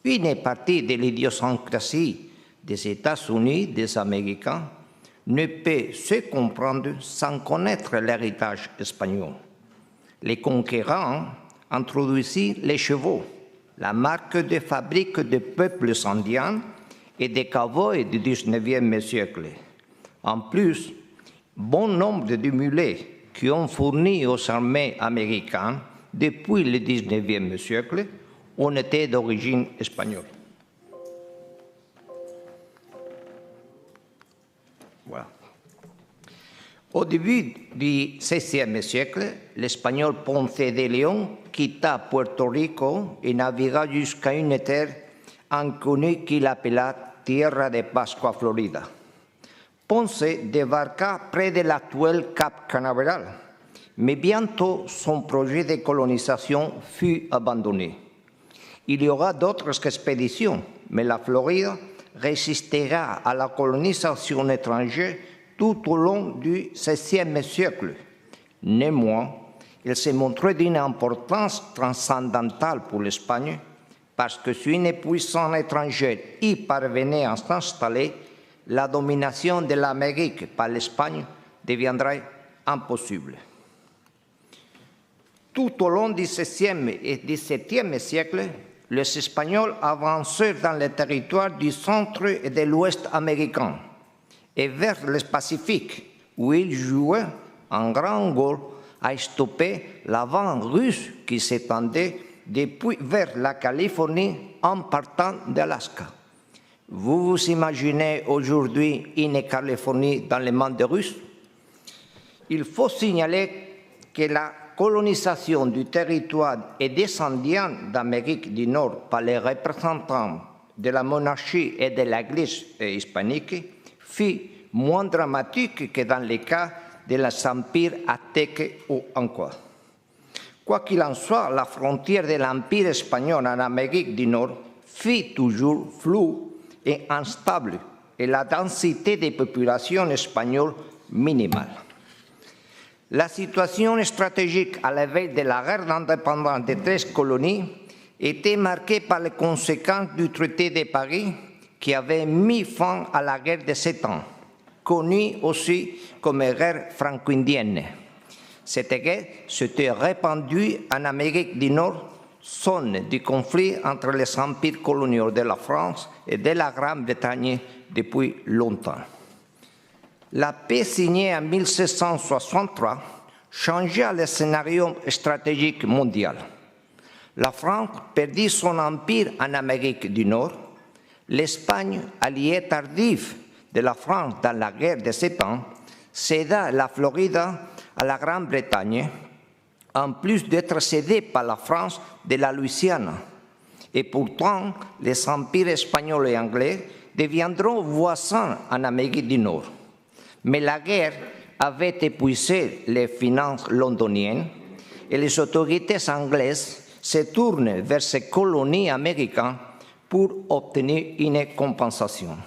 Une partie de l'idiosyncrasie des États-Unis, des Américains, ne peut se comprendre sans connaître l'héritage espagnol. Les conquérants introduisirent les chevaux, la marque de fabrique des peuples indiens et des cowboys du XIXe siècle. En plus, bon nombre de mulets qui ont fourni aux armées américaines depuis le XIXe siècle ont été d'origine espagnole. Voilà. Au début du XVIe siècle, l'Espagnol Ponce de León quitta Puerto Rico et navigua jusqu'à une terre inconnue qu'il appela Tierra de Pascua, Florida. Ponce débarqua près de l'actuel Cap Canaveral, mais bientôt son projet de colonisation fut abandonné. Il y aura d'autres expéditions, mais la Floride résistera à la colonisation étrangère tout au long du XVIe siècle. Néanmoins, il s'est montré d'une importance transcendantale pour l'Espagne parce que si une puissance étrangère y parvenait à s'installer, la domination de l'Amérique par l'Espagne deviendrait impossible. Tout au long du XVIe et XVIIe siècle, les Espagnols avancèrent dans les territoires du centre et de l'ouest américain et vers le Pacifique, où il jouait un grand rôle à stopper l'avant russe qui s'étendait depuis vers la Californie en partant d'Alaska. Vous vous imaginez aujourd'hui une Californie dans les mains des Russes? Il faut signaler que la colonisation du territoire et des Indiens d'Amérique du Nord par les représentants de la monarchie et de l'Église hispanique fut moins dramatique que dans le cas de l'empire aztèque ou inca. Quoi qu'il en soit, la frontière de l'empire espagnol en Amérique du Nord fut toujours floue et instable et la densité des populations espagnoles minimale. La situation stratégique à la veille de la guerre d'indépendance des 13 colonies était marquée par les conséquences du traité de Paris qui avait mis fin à la guerre de 7 ans, connue aussi comme guerre franco-indienne. Cette guerre s'était répandue en Amérique du Nord, zone du conflit entre les empires coloniaux de la France et de la Grande-Bretagne depuis longtemps. La paix signée en 1763 changea le scénario stratégique mondial. La France perdit son empire en Amérique du Nord. L'Espagne, alliée tardive de la France dans la guerre de 7 ans, céda la Floride à la Grande-Bretagne, en plus d'être cédée par la France de la Louisiane. Et pourtant, les empires espagnols et anglais deviendront voisins en Amérique du Nord. Mais la guerre avait épuisé les finances londoniennes et les autorités anglaises se tournent vers ces colonies américaines pour obtenir une compensation.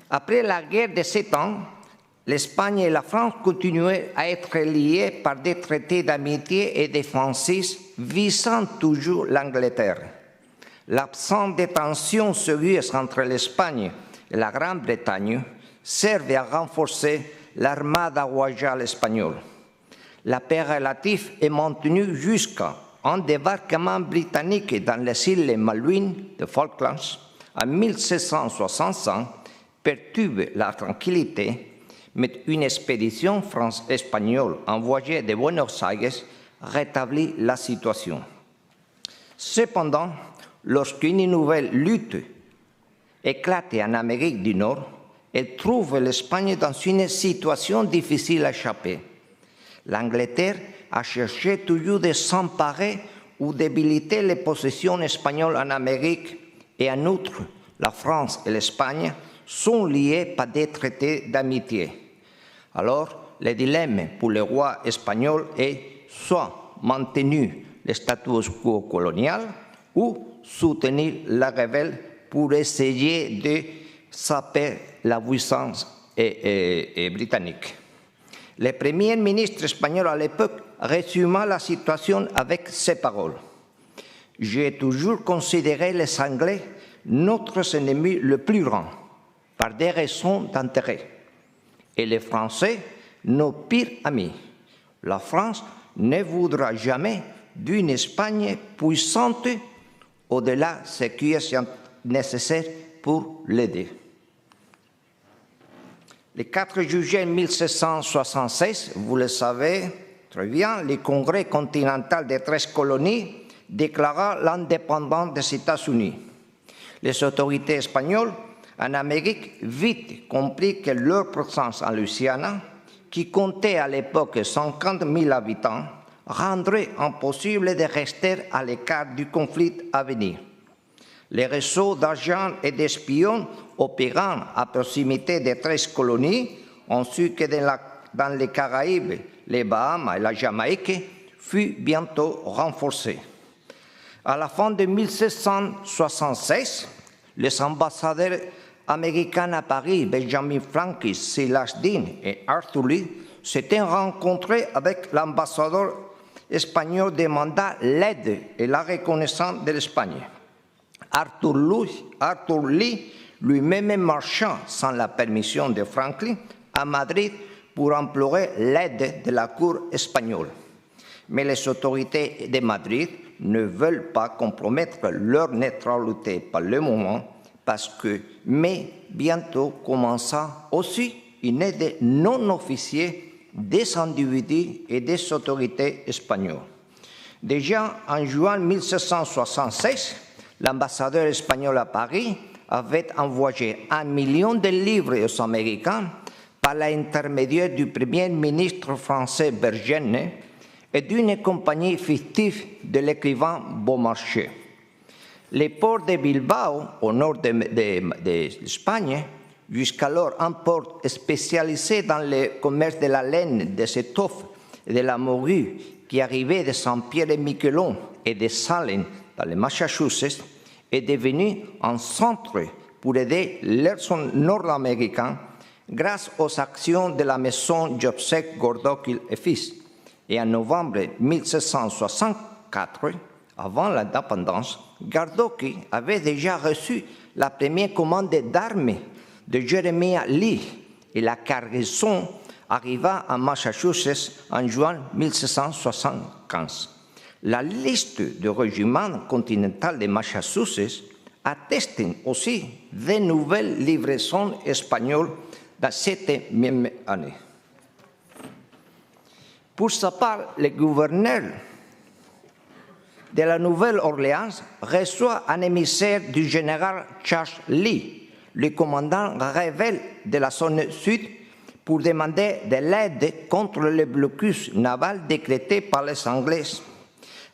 Après la guerre de 7 ans, l'Espagne et la France continuaient à être liées par des traités d'amitié et défensifs visant toujours l'Angleterre. L'absence de tensions sérieuses entre l'Espagne et la Grande-Bretagne servait à renforcer l'armada royale espagnole. La paix relative est maintenue jusqu'à un débarquement britannique dans les îles Malouines de Falklands en 1765 perturbe la tranquillité, mais une expédition france-espagnole envoyée de Buenos Aires rétablit la situation. Cependant, lorsqu'une nouvelle lutte éclate en Amérique du Nord, elle trouve l'Espagne dans une situation difficile à échapper. L'Angleterre a cherché toujours de s'emparer ou débiliter les possessions espagnoles en Amérique et en outre, la France et l'Espagne sont liées par des traités d'amitié. Alors, le dilemme pour le roi espagnol est soit maintenir le status quo colonial ou soutenir la rebelle pour essayer de saper la puissance britannique. Le premier ministre espagnol à l'époque résuma la situation avec ces paroles. « J'ai toujours considéré les Anglais notre ennemi le plus grand, par des raisons d'intérêt, et les Français nos pires amis. La France ne voudra jamais d'une Espagne puissante au-delà de ce qui est nécessaire pour l'aider. » Le 4 juillet 1776, vous le savez très bien, le Congrès continental des 13 colonies déclara l'indépendance des États-Unis. Les autorités espagnoles en Amérique vite compris que leur présence en Louisiane, qui comptait à l'époque 50 000 habitants, rendrait impossible de rester à l'écart du conflit à venir. Les réseaux d'agents et d'espions opérant à proximité des 13 colonies, ainsi que dans les Caraïbes, les Bahamas et la Jamaïque, fut bientôt renforcé. À la fin de 1776, les ambassadeurs américains à Paris, Benjamin Franklin, Silas Deane et Arthur Lee, s'étaient rencontrés avec l'ambassadeur espagnol demandant l'aide et la reconnaissance de l'Espagne. Arthur Lee, lui-même marchant sans la permission de Franklin à Madrid pour implorer l'aide de la cour espagnole. Mais les autorités de Madrid ne veulent pas compromettre leur neutralité par le moment, mais bientôt commença aussi une aide non officielle des individus et des autorités espagnoles. Déjà en juin 1776, l'ambassadeur espagnol à Paris avait envoyé 1 million de livres aux Américains par l'intermédiaire du premier ministre français Bergenne et d'une compagnie fictive de l'écrivain Beaumarchais. Les ports de Bilbao, au nord d'Espagne, jusqu'alors un port spécialisé dans le commerce de la laine, des étoffes et de la morue, qui arrivait de Saint-Pierre-et-Miquelon et de Salem dans le Massachusetts, est devenu un centre pour aider les Nord-Américains grâce aux actions de la maison Jobsec Gordoquil et Fils. Et en novembre 1764, avant l'indépendance, Gardoqui avait déjà reçu la première commande d'armes de Jeremiah Lee et la cargaison arriva à Massachusetts en juin 1775. La liste du régiment continental de Massachusetts atteste aussi de nouvelles livraisons espagnoles dans cette même année. Pour sa part, le gouverneur de la Nouvelle-Orléans reçoit un émissaire du général Charles Lee, le commandant rebelle de la zone sud, pour demander de l'aide contre le blocus naval décrété par les Anglais.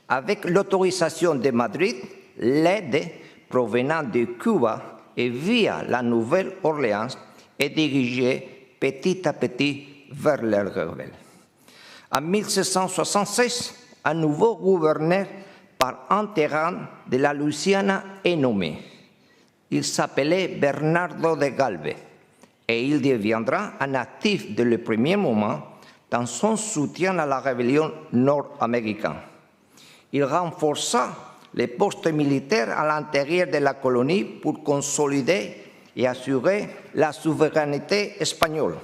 Avec l'autorisation de Madrid, l'aide provenant de Cuba et via la Nouvelle-Orléans est dirigée petit à petit vers les rebelles. En 1776, un nouveau gouverneur par un terrain de la Louisiane est nommé. Il s'appelait Bernardo de Galvez et il deviendra un actif dès le premier moment dans son soutien à la rébellion nord-américaine. Il renforça les postes militaires à l'intérieur de la colonie pour consolider et assurer la souveraineté espagnole.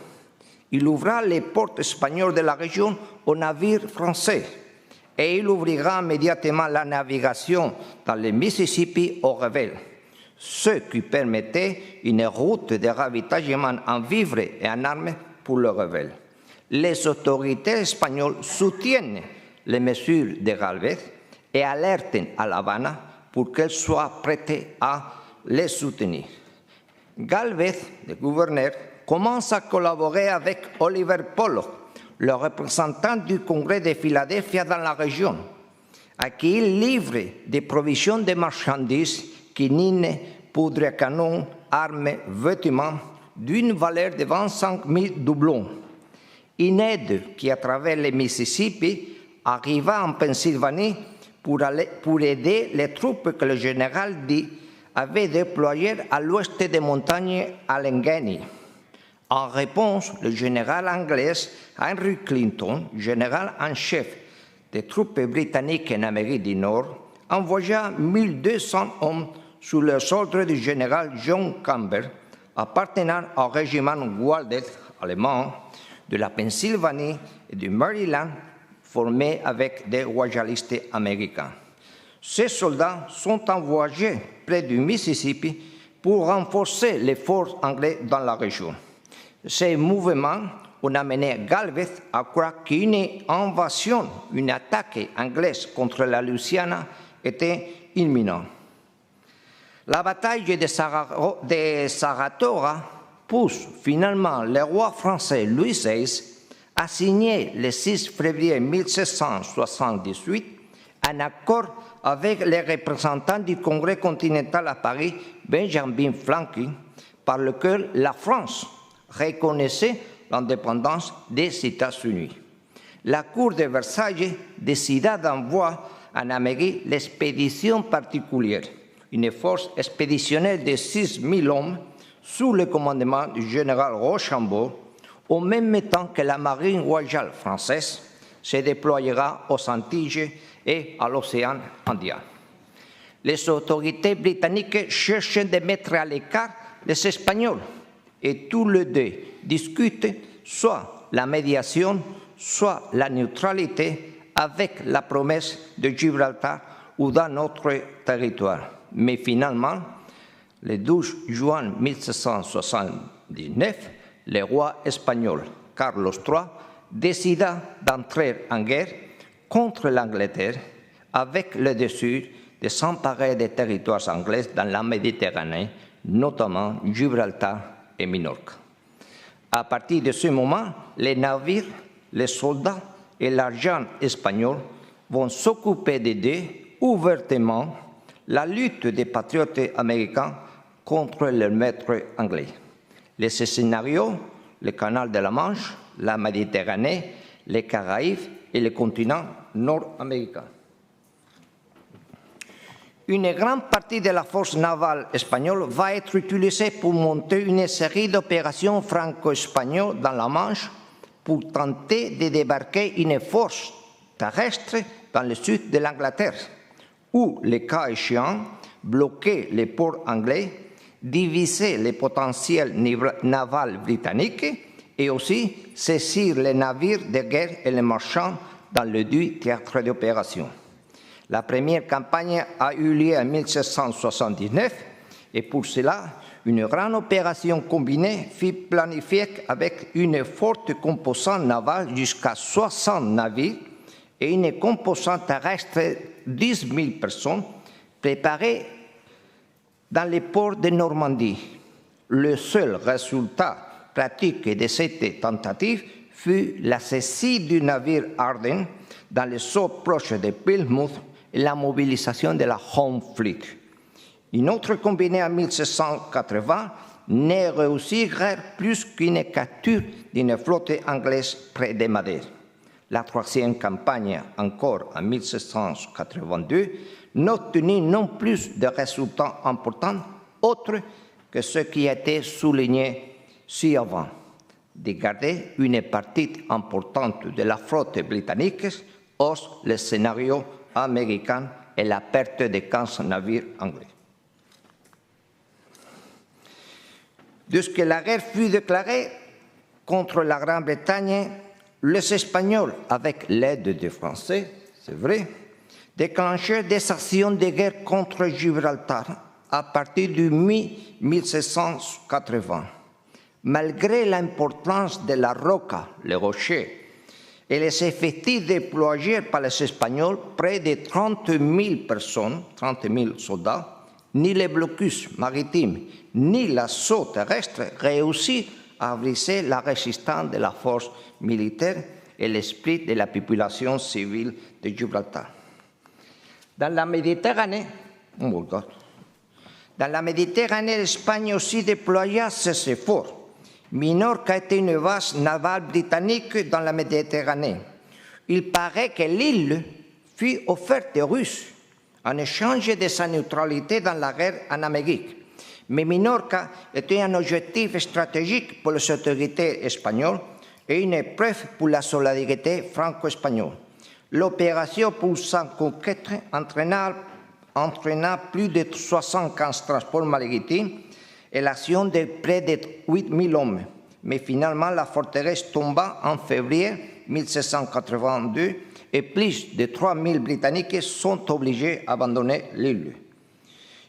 Il ouvra les portes espagnoles de la région aux navires français et il ouvrira immédiatement la navigation dans le Mississippi aux rebelles, ce qui permettait une route de ravitaillement en vivres et en armes pour les rebelles. Les autorités espagnoles soutiennent les mesures de Galvez et alertent à La Habana pour qu'elle soit prête à les soutenir. Galvez, le gouverneur, commence à collaborer avec Oliver Pollock, le représentant du Congrès de Philadelphie dans la région, à qui il livre des provisions de marchandises, quinines, poudre à canon, armes, vêtements, d'une valeur de 25 000 doublons. Une aide qui, à travers le Mississippi, arriva en Pennsylvanie pour aider les troupes que le général Dee avait déployées à l'ouest des montagnes Allegheny. En réponse, le général anglais Henry Clinton, général en chef des troupes britanniques en Amérique du Nord, envoya 1200 hommes sous les ordres du général John Campbell, appartenant au régiment Waldeck allemand de la Pennsylvanie et du Maryland, formé avec des royalistes américains. Ces soldats sont envoyés près du Mississippi pour renforcer les forces anglaises dans la région. Ces mouvements ont amené Galvez à croire qu'une invasion, une attaque anglaise contre la Louisiane était imminente. La bataille de Saratoga pousse finalement le roi français Louis XVI à signer le 6 février 1778 un accord avec les représentants du Congrès continental à Paris, Benjamin Franklin, par lequel la France reconnaissait l'indépendance des États-Unis. La Cour de Versailles décida d'envoyer en Amérique l'expédition particulière, une force expéditionnelle de 6 000 hommes sous le commandement du général Rochambeau, au même temps que la marine royale française se déployera aux Antilles et à l'océan Indien. Les autorités britanniques cherchent de mettre à l'écart les Espagnols et tous les deux discutent soit la médiation, soit la neutralité avec la promesse de Gibraltar ou d'un autre territoire. Mais finalement, Le 12 juin 1779, le roi espagnol Carlos III décida d'entrer en guerre contre l'Angleterre avec le désir de s'emparer des territoires anglais dans la Méditerranée, notamment Gibraltar et Minorque. À partir de ce moment, les navires, les soldats et l'argent espagnol vont s'occuper d'aider ouvertement la lutte des patriotes américains contre le maître anglais. Les scénarios, le canal de la Manche, la Méditerranée, les Caraïbes et le continent nord-américain. Une grande partie de la force navale espagnole va être utilisée pour monter une série d'opérations franco-espagnoles dans la Manche pour tenter de débarquer une force terrestre dans le sud de l'Angleterre, ou, le cas échéant, bloquer les ports anglais, diviser les potentiels navals britanniques et aussi saisir les navires de guerre et les marchands dans le dit théâtre d'opération. La première campagne a eu lieu en 1779 et pour cela, une grande opération combinée fut planifiée avec une forte composante navale jusqu'à 60 navires et une composante terrestre de 10 000 personnes préparées dans les ports de Normandie. Le seul résultat pratique de cette tentative fut la saisie du navire Arden dans les eaux proches de Plymouth et la mobilisation de la Home Fleet. Une autre combinée en 1780 ne réussit guère plus qu'une capture d'une flotte anglaise près de Madère. La troisième campagne, encore en 1782, n'obtenit non plus de résultats importants autres que ce qui a été souligné ci-avant, de garder une partie importante de la flotte britannique hors le scénario américain et la perte de 15 navires anglais. Lorsque la guerre fut déclarée contre la Grande-Bretagne, les Espagnols, avec l'aide des Français, c'est vrai, déclenchèrent des actions de guerre contre Gibraltar à partir du mi-1780. Malgré l'importance de la roca, le rocher, et les effectifs déployés par les Espagnols, près de 30 000 personnes, 30 000 soldats, ni les blocus maritimes, ni l'assaut terrestre réussissent à briser la résistance de la force militaire et l'esprit de la population civile de Gibraltar. Dans la Méditerranée, l'Espagne aussi déploya ses efforts. Minorque était une base navale britannique dans la Méditerranée. Il paraît que l'île fut offerte aux Russes en échange de sa neutralité dans la guerre en Amérique. Mais Minorque était un objectif stratégique pour les autorités espagnoles et une épreuve pour la solidarité franco-espagnole. L'opération pour sa conquête entraîna plus de 75 transports maritimes et l'action de près de 8 000 hommes. Mais finalement, la forteresse tomba en février 1782 et plus de 3 000 Britanniques sont obligés d'abandonner l'île.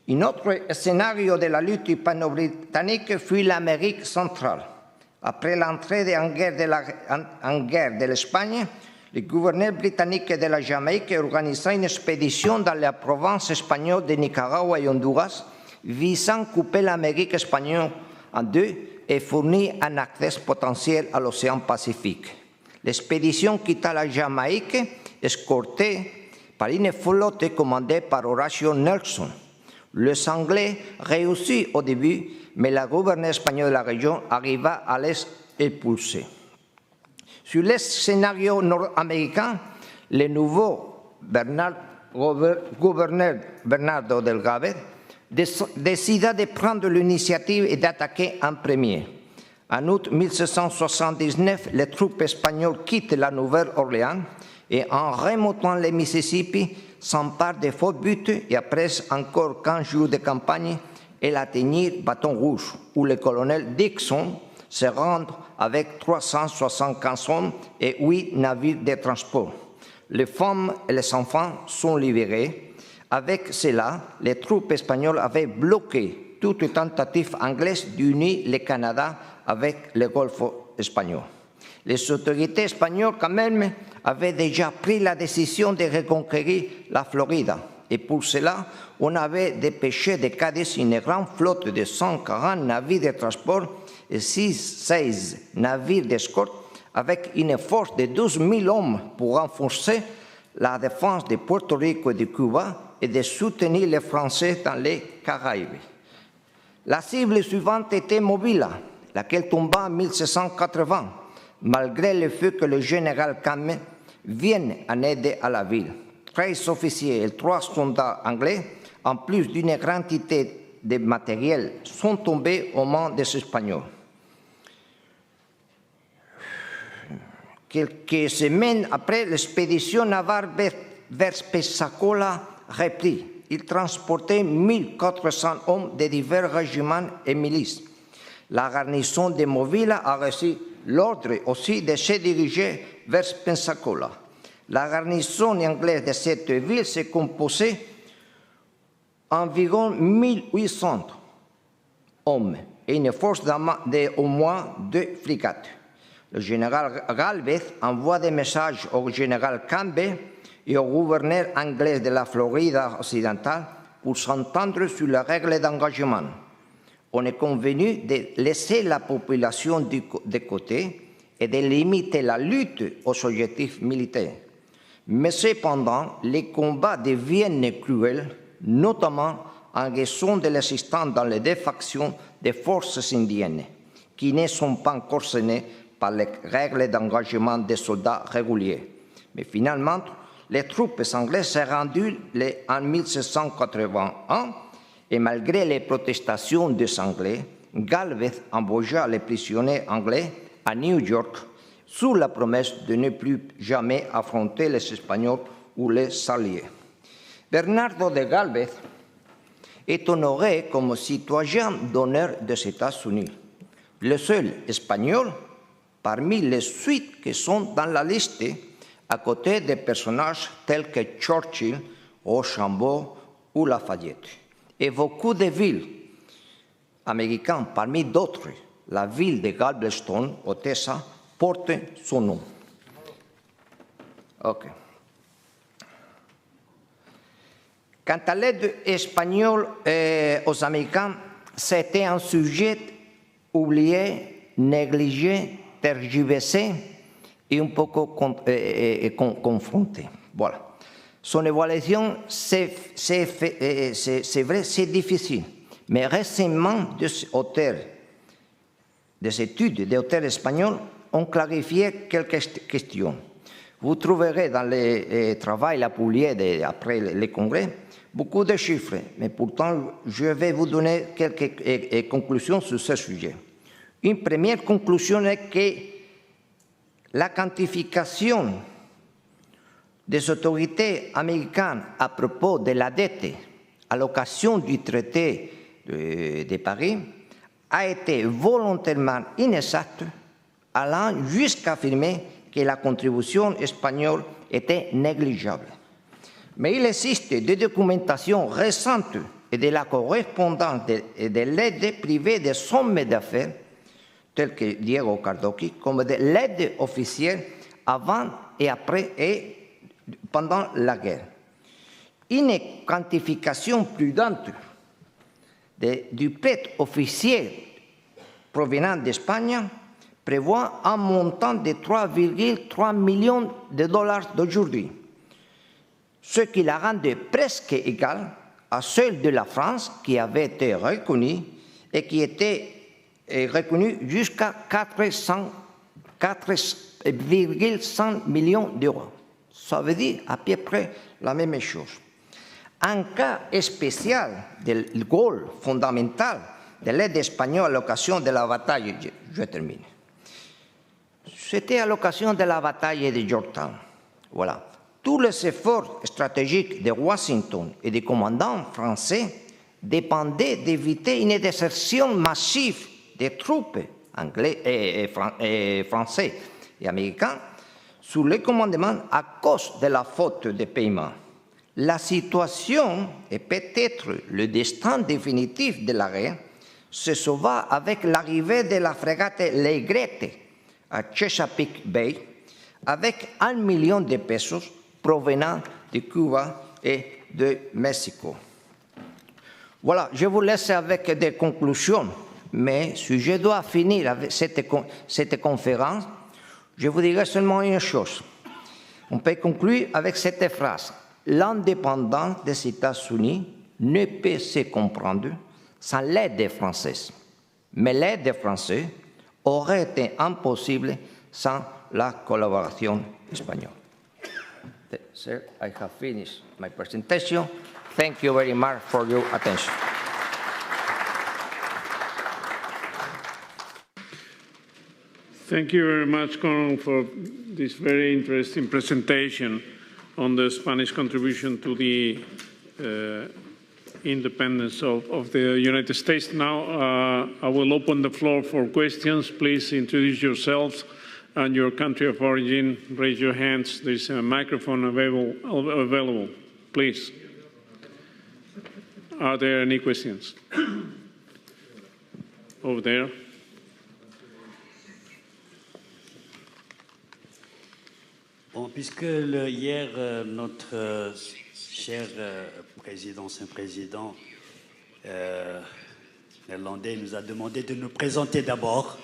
Un autre scénario de la lutte hispano-britannique fut l'Amérique centrale. Après l'entrée en guerre de l'Espagne, le gouverneur britannique de la Jamaïque organisa une expédition dans la province espagnole de Nicaragua et Honduras, visant à couper l'Amérique espagnole en deux et fournir un accès potentiel à l'océan Pacifique. L'expédition quitta la Jamaïque, escortée par une flotte commandée par Horatio Nelson. Les Anglais réussirent au début, mais le gouverneur espagnol de la région arriva à les expulser. Sur le scénario nord-américain, le nouveau gouverneur Bernardo Delgado décida de prendre l'initiative et d'attaquer en premier. En août 1779, les troupes espagnoles quittent la Nouvelle-Orléans et en remontant le Mississippi, s'emparent des forts buts et après encore 15 jours de campagne, elle atteignit Bâton Rouge, où le colonel Dixon se rend avec 375 hommes et 8 navires de transport. Les femmes et les enfants sont libérés. Avec cela, les troupes espagnoles avaient bloqué toute tentative anglaise d'unir le Canada avec le Golfe espagnol. Les autorités espagnoles, quand même, avaient déjà pris la décision de reconquérir la Floride. Et pour cela, on avait dépêché de Cadiz une grande flotte de 140 navires de transport et 16 navires d'escorte avec une force de 12 000 hommes pour renforcer la défense de Puerto Rico et de Cuba et de soutenir les Français dans les Caraïbes. La cible suivante était Mobile, laquelle tomba en 1780, malgré le fait que le général Came vienne en aide à la ville. 13 officiers et 3 soldats anglais, en plus d'une quantité de matériel, sont tombés aux mains des Espagnols. Quelques semaines après, l'expédition navale vers Pensacola reprit. Il transportait 1400 hommes de divers régiments et milices. La garnison de Mobile a reçu l'ordre aussi de se diriger vers Pensacola. La garnison anglaise de cette ville se composait environ 1800 hommes et une force d'au moins 2 frégates. Le général Galvez envoie des messages au général Campbell et au gouverneur anglais de la Floride occidentale pour s'entendre sur les règles d'engagement. On est convenu de laisser la population de côté et de limiter la lutte aux objectifs militaires. Mais cependant, les combats deviennent cruels, notamment en raison de l'existence dans les deux factions des forces indiennes, qui ne sont pas encore cernées par les règles d'engagement des soldats réguliers. Mais finalement, les troupes anglaises se rendues en 1781 et malgré les protestations des Anglais, Galvez envoya les prisonniers anglais à New York sous la promesse de ne plus jamais affronter les Espagnols ou les Alliés. Bernardo de Galvez est honoré comme citoyen d'honneur des États-Unis, le seul Espagnol parmi les 8 qui sont dans la liste, à côté de personnages tels que Churchill, Rochambeau ou Lafayette. Et beaucoup de villes américaines, parmi d'autres, la ville de Galveston, au Texas, porte son nom. Okay. Quant à l'aide espagnole aux Américains, c'était un sujet oublié, négligé, tergiversé et un peu confronté. Voilà. Son évaluation, c'est vrai, c'est difficile. Mais récemment, des études d'auteurs espagnols ont clarifié quelques questions. Vous trouverez dans les travaux publiés après le congrès beaucoup de chiffres, mais pourtant, je vais vous donner quelques conclusions sur ce sujet. Une première conclusion est que la quantification des autorités américaines à propos de la dette à l'occasion du traité de Paris a été volontairement inexacte, allant jusqu'à affirmer que la contribution espagnole était négligeable. Mais il existe des documentations récentes et de la correspondance de l'aide privée des hommes d'affaires, tels que Diego Cardoqui, comme de l'aide officielle avant et après et pendant la guerre. Une quantification prudente du prêt officiel provenant d'Espagne prévoit un montant de 3,3 millions de dollars d'aujourd'hui, ce qui la rendait presque égale à celle de la France qui avait été reconnue et qui était reconnue jusqu'à 4,5 millions d'euros. Ça veut dire à peu près la même chose. Un cas spécial du rôle fondamental de l'aide espagnole à l'occasion de la bataille, je termine. C'était à l'occasion de la bataille de Yorktown. Voilà. Tous les efforts stratégiques de Washington et des commandants français dépendaient d'éviter une désertion massive des troupes anglais français et américains sous le commandement à cause de la faute de paiement. la situation et peut-être le destin définitif de l'arrêt se sauva avec l'arrivée de la frégate Legrette à Chesapeake Bay avec 1 million de pesos provenant de Cuba et de Mexico. Voilà, je vous laisse avec des conclusions, mais si je dois finir avec cette conférence, je vous dirai seulement une chose. On peut conclure avec cette phrase. L'indépendance des États-Unis ne peut se comprendre sans l'aide française. Mais l'aide française aurait été impossible sans la collaboration espagnole. Sir, I have finished my presentation. Thank you very much for your attention.
Thank you very much, Colonel, for this very interesting presentation on the Spanish contribution to the independence of the United States. Now, I will open the floor for questions. Please introduce yourselves and your country of origin. Raise your hands. There's a microphone available. Please. Are there any questions? Over there.
Bon, puisque hier, notre cher ancien président néerlandais nous a demandé de nous présenter d'abord.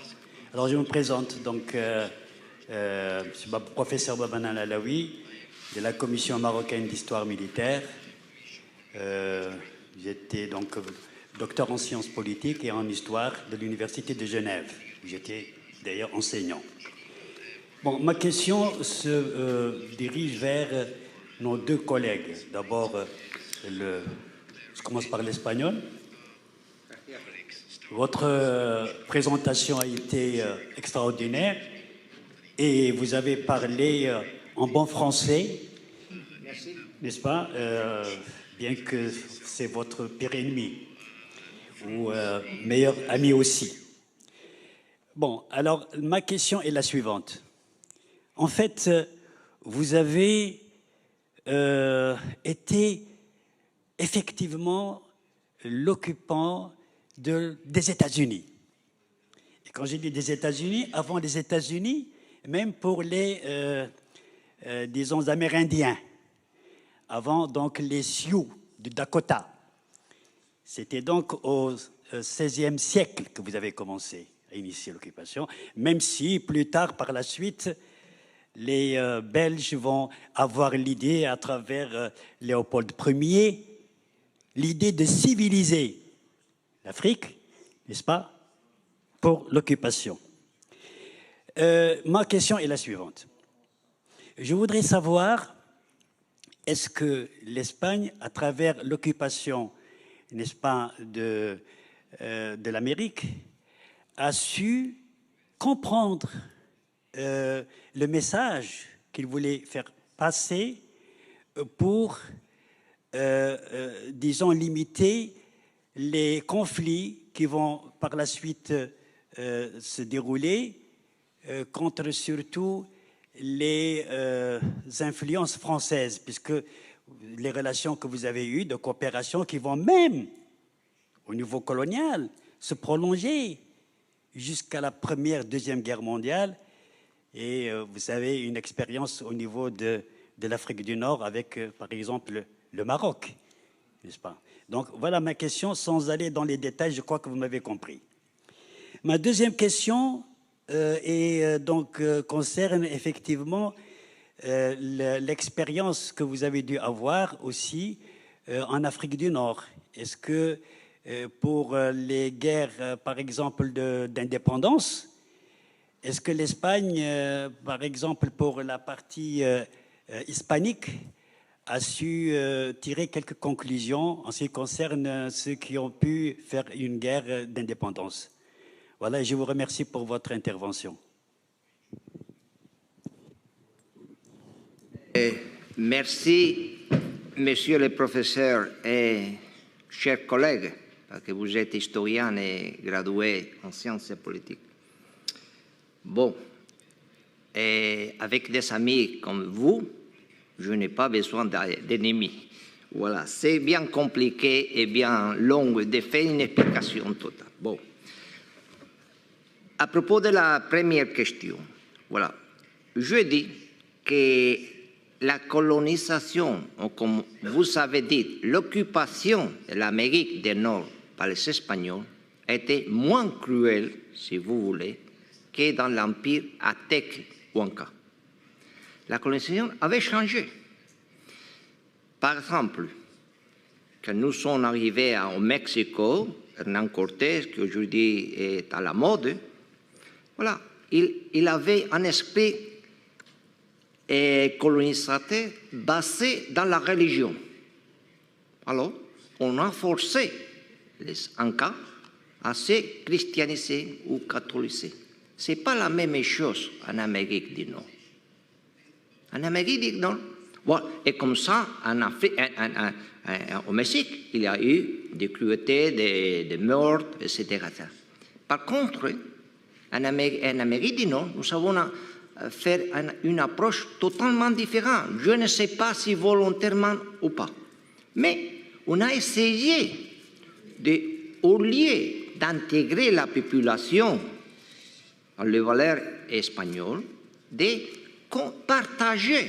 Alors je me présente, donc je suis professeur Babanan Alaoui de la Commission marocaine d'histoire militaire. J'étais donc docteur en sciences politiques et en histoire de l'Université de Genève, où j'étais d'ailleurs enseignant. Bon, ma question se dirige vers nos deux collègues. D'abord, je commence par l'espagnol. Votre présentation a été extraordinaire et vous avez parlé en bon français, n'est-ce pas, bien que c'est votre pire ennemi ou meilleur ami aussi. Bon, alors ma question est la suivante. En fait, vous avez été effectivement l'occupant des États-Unis. Et quand j'ai dit des États-Unis, avant les États-Unis, même pour les, disons, Amérindiens, avant donc les Sioux du Dakota. C'était donc au XVIe siècle que vous avez commencé à initier l'occupation, même si plus tard, par la suite, les Belges vont avoir l'idée, à travers Léopold Ier, l'idée de civiliser l'Afrique, n'est-ce pas, pour l'occupation. Ma question est la suivante. Je voudrais savoir, est-ce que l'Espagne, à travers l'occupation, n'est-ce pas, de l'Amérique, a su comprendre le message qu'il voulait faire passer pour, disons, limiter les conflits qui vont par la suite se dérouler contre surtout les influences françaises, puisque les relations que vous avez eues de coopération qui vont même au niveau colonial se prolonger jusqu'à la Première, Deuxième Guerre mondiale. Et vous avez une expérience au niveau de l'Afrique du Nord avec, par exemple, le Maroc, n'est-ce pas? Donc, voilà ma question. Sans aller dans les détails, je crois que vous m'avez compris. Ma deuxième question concerne effectivement l'expérience que vous avez dû avoir aussi en Afrique du Nord. Est-ce que pour les guerres, par exemple, d'indépendance, est-ce que l'Espagne, par exemple, pour la partie hispanique, a su tirer quelques conclusions en ce qui concerne ceux qui ont pu faire une guerre d'indépendance? Voilà, je vous remercie pour votre intervention.
Merci, monsieur le professeur et chers collègues, parce que vous êtes historien et gradué en sciences politiques. Bon, et avec des amis comme vous, je n'ai pas besoin d'ennemis. Voilà, c'est bien compliqué et bien long de faire une explication totale. Bon. À propos de la première question, voilà, je dis que la colonisation, comme vous avez dit, l'occupation de l'Amérique du Nord par les Espagnols était moins cruelle, si vous voulez, que dans l'Empire aztèque ou inca. La colonisation avait changé. Par exemple, quand nous sommes arrivés au Mexique, Hernán Cortés, qui aujourd'hui est à la mode, voilà, il avait un esprit colonisateur basé dans la religion. Alors, on a forcé les Incas à se christianiser ou catholiciser. Ce n'est pas la même chose en Amérique du Nord. En Amérique du Nord, voilà, et comme ça, en Afrique, au Mexique, il y a eu des cruautés, des meurtres, etc. Par contre, en Amérique du Nord, nous avons fait une approche totalement différente. Je ne sais pas si volontairement ou pas. Mais on a essayé, au lieu d'intégrer la population dans les valeurs espagnoles, de partager.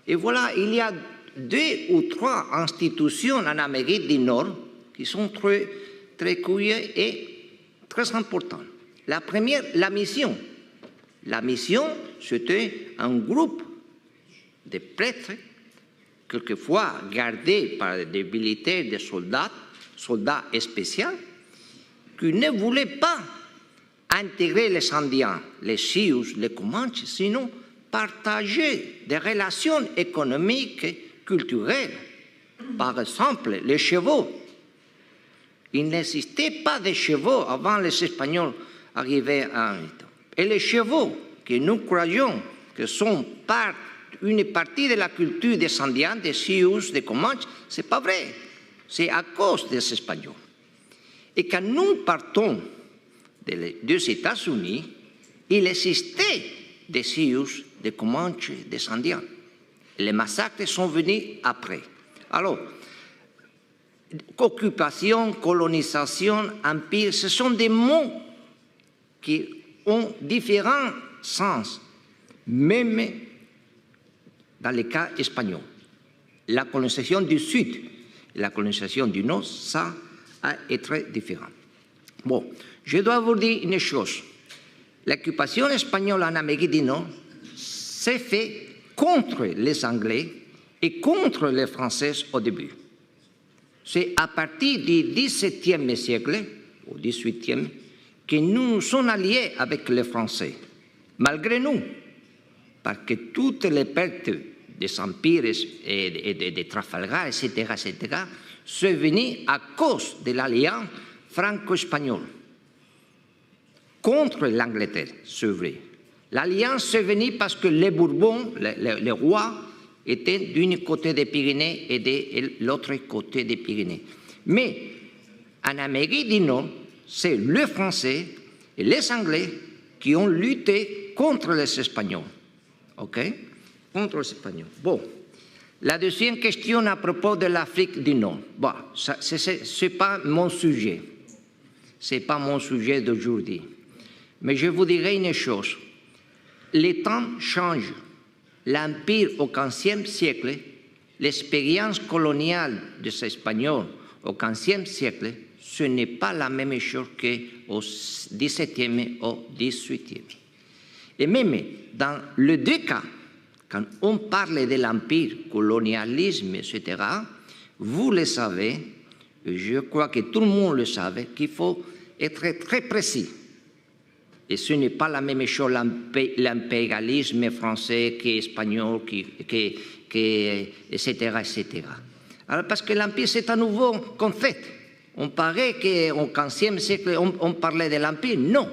Et voilà, il y a 2 ou 3 institutions en Amérique du Nord qui sont très curieuses et très importantes. La première, la mission. La mission, c'était un groupe de prêtres, quelquefois gardés par des militaires, des soldats spéciaux, qui ne voulaient pas intégrer les Indiens, les Sioux, les Comanches, sinon partager des relations économiques et culturelles. Par exemple, les chevaux. Il n'existait pas de chevaux avant les Espagnols arrivés à un état. Et les chevaux, que nous croyons que sont une partie de la culture des Indiens, des Sioux, des Comanches, ce n'est pas vrai. C'est à cause des Espagnols. Et quand nous partons des États-Unis, il existait des Sioux, des Comanches, des Indiens. Les massacres sont venus après. Alors, occupation, colonisation, empire, ce sont des mots qui ont différents sens, même dans les cas espagnols. La colonisation du Sud et la colonisation du Nord, ça est très différent. Bon, je dois vous dire une chose. L'occupation espagnole en Amérique du Nord s'est faite contre les Anglais et contre les Français au début. C'est à partir du XVIIe siècle, au XVIIIe, que nous nous sommes alliés avec les Français, malgré nous, parce que toutes les pertes des empires et de Trafalgar, etc., sont venues à cause de l'alliance franco-espagnole contre l'Angleterre, c'est vrai. L'alliance est venue parce que les Bourbons, les rois, étaient d'un côté des Pyrénées et de l'autre côté des Pyrénées. Mais en Amérique du Nord, c'est les Français et les Anglais qui ont lutté contre les Espagnols. OK? Contre les Espagnols. Bon. La deuxième question à propos de l'Afrique du Nord. Bon, ce n'est pas mon sujet. Ce n'est pas mon sujet d'aujourd'hui. Mais je vous dirai une chose. Les temps changent. L'Empire au XVe siècle, l'expérience coloniale des Espagnols au XVe siècle, ce n'est pas la même chose qu'au XVIIe et au XVIIIe. Et même dans les 2 cas, quand on parle de l'Empire, colonialisme, etc., vous le savez, et je crois que tout le monde le savait, qu'il faut être très précis. Et ce n'est pas la même chose l'impérialisme français qu'espagnol, etc., etc. Alors, parce que l'Empire, c'est un nouveau concept. On paraît qu'au XVe siècle, on parlait de l'Empire. Non,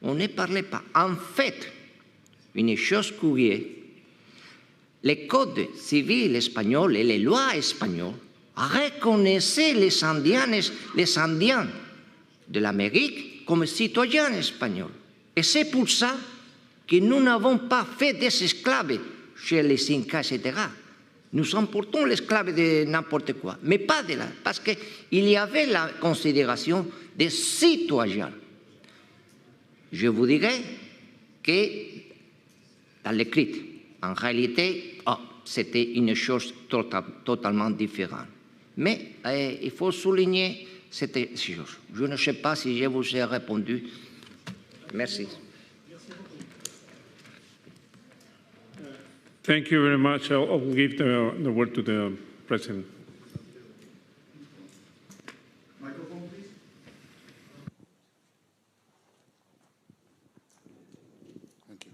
on ne parlait pas. En fait, une chose curieuse, les codes civils espagnols et les lois espagnoles reconnaissaient les Indiens de l'Amérique comme citoyens espagnols. Et c'est pour ça que nous n'avons pas fait des esclaves chez les Incas, etc. Nous emportons l'esclave de n'importe quoi, mais pas de là, parce qu'il y avait la considération des citoyens. Je vous dirais que dans l'écrit, en réalité, c'était une chose totalement différente. Mais il faut souligner cette chose. Je ne sais pas si je vous ai répondu. Merci.
Thank you very much. I'll give the word to the President.
Microphone, please. Thank you.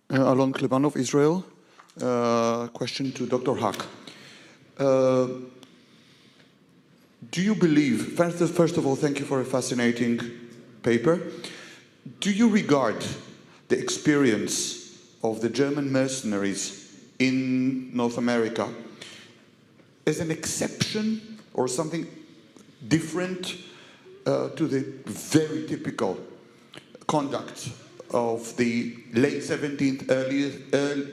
Alon Klebanov, Israel. Question to Dr. Haq. Do you believe, first of all, thank you for a fascinating paper. Do you regard the experience of the German mercenaries in North America as an exception or something different to the very typical conduct of the late 17th, early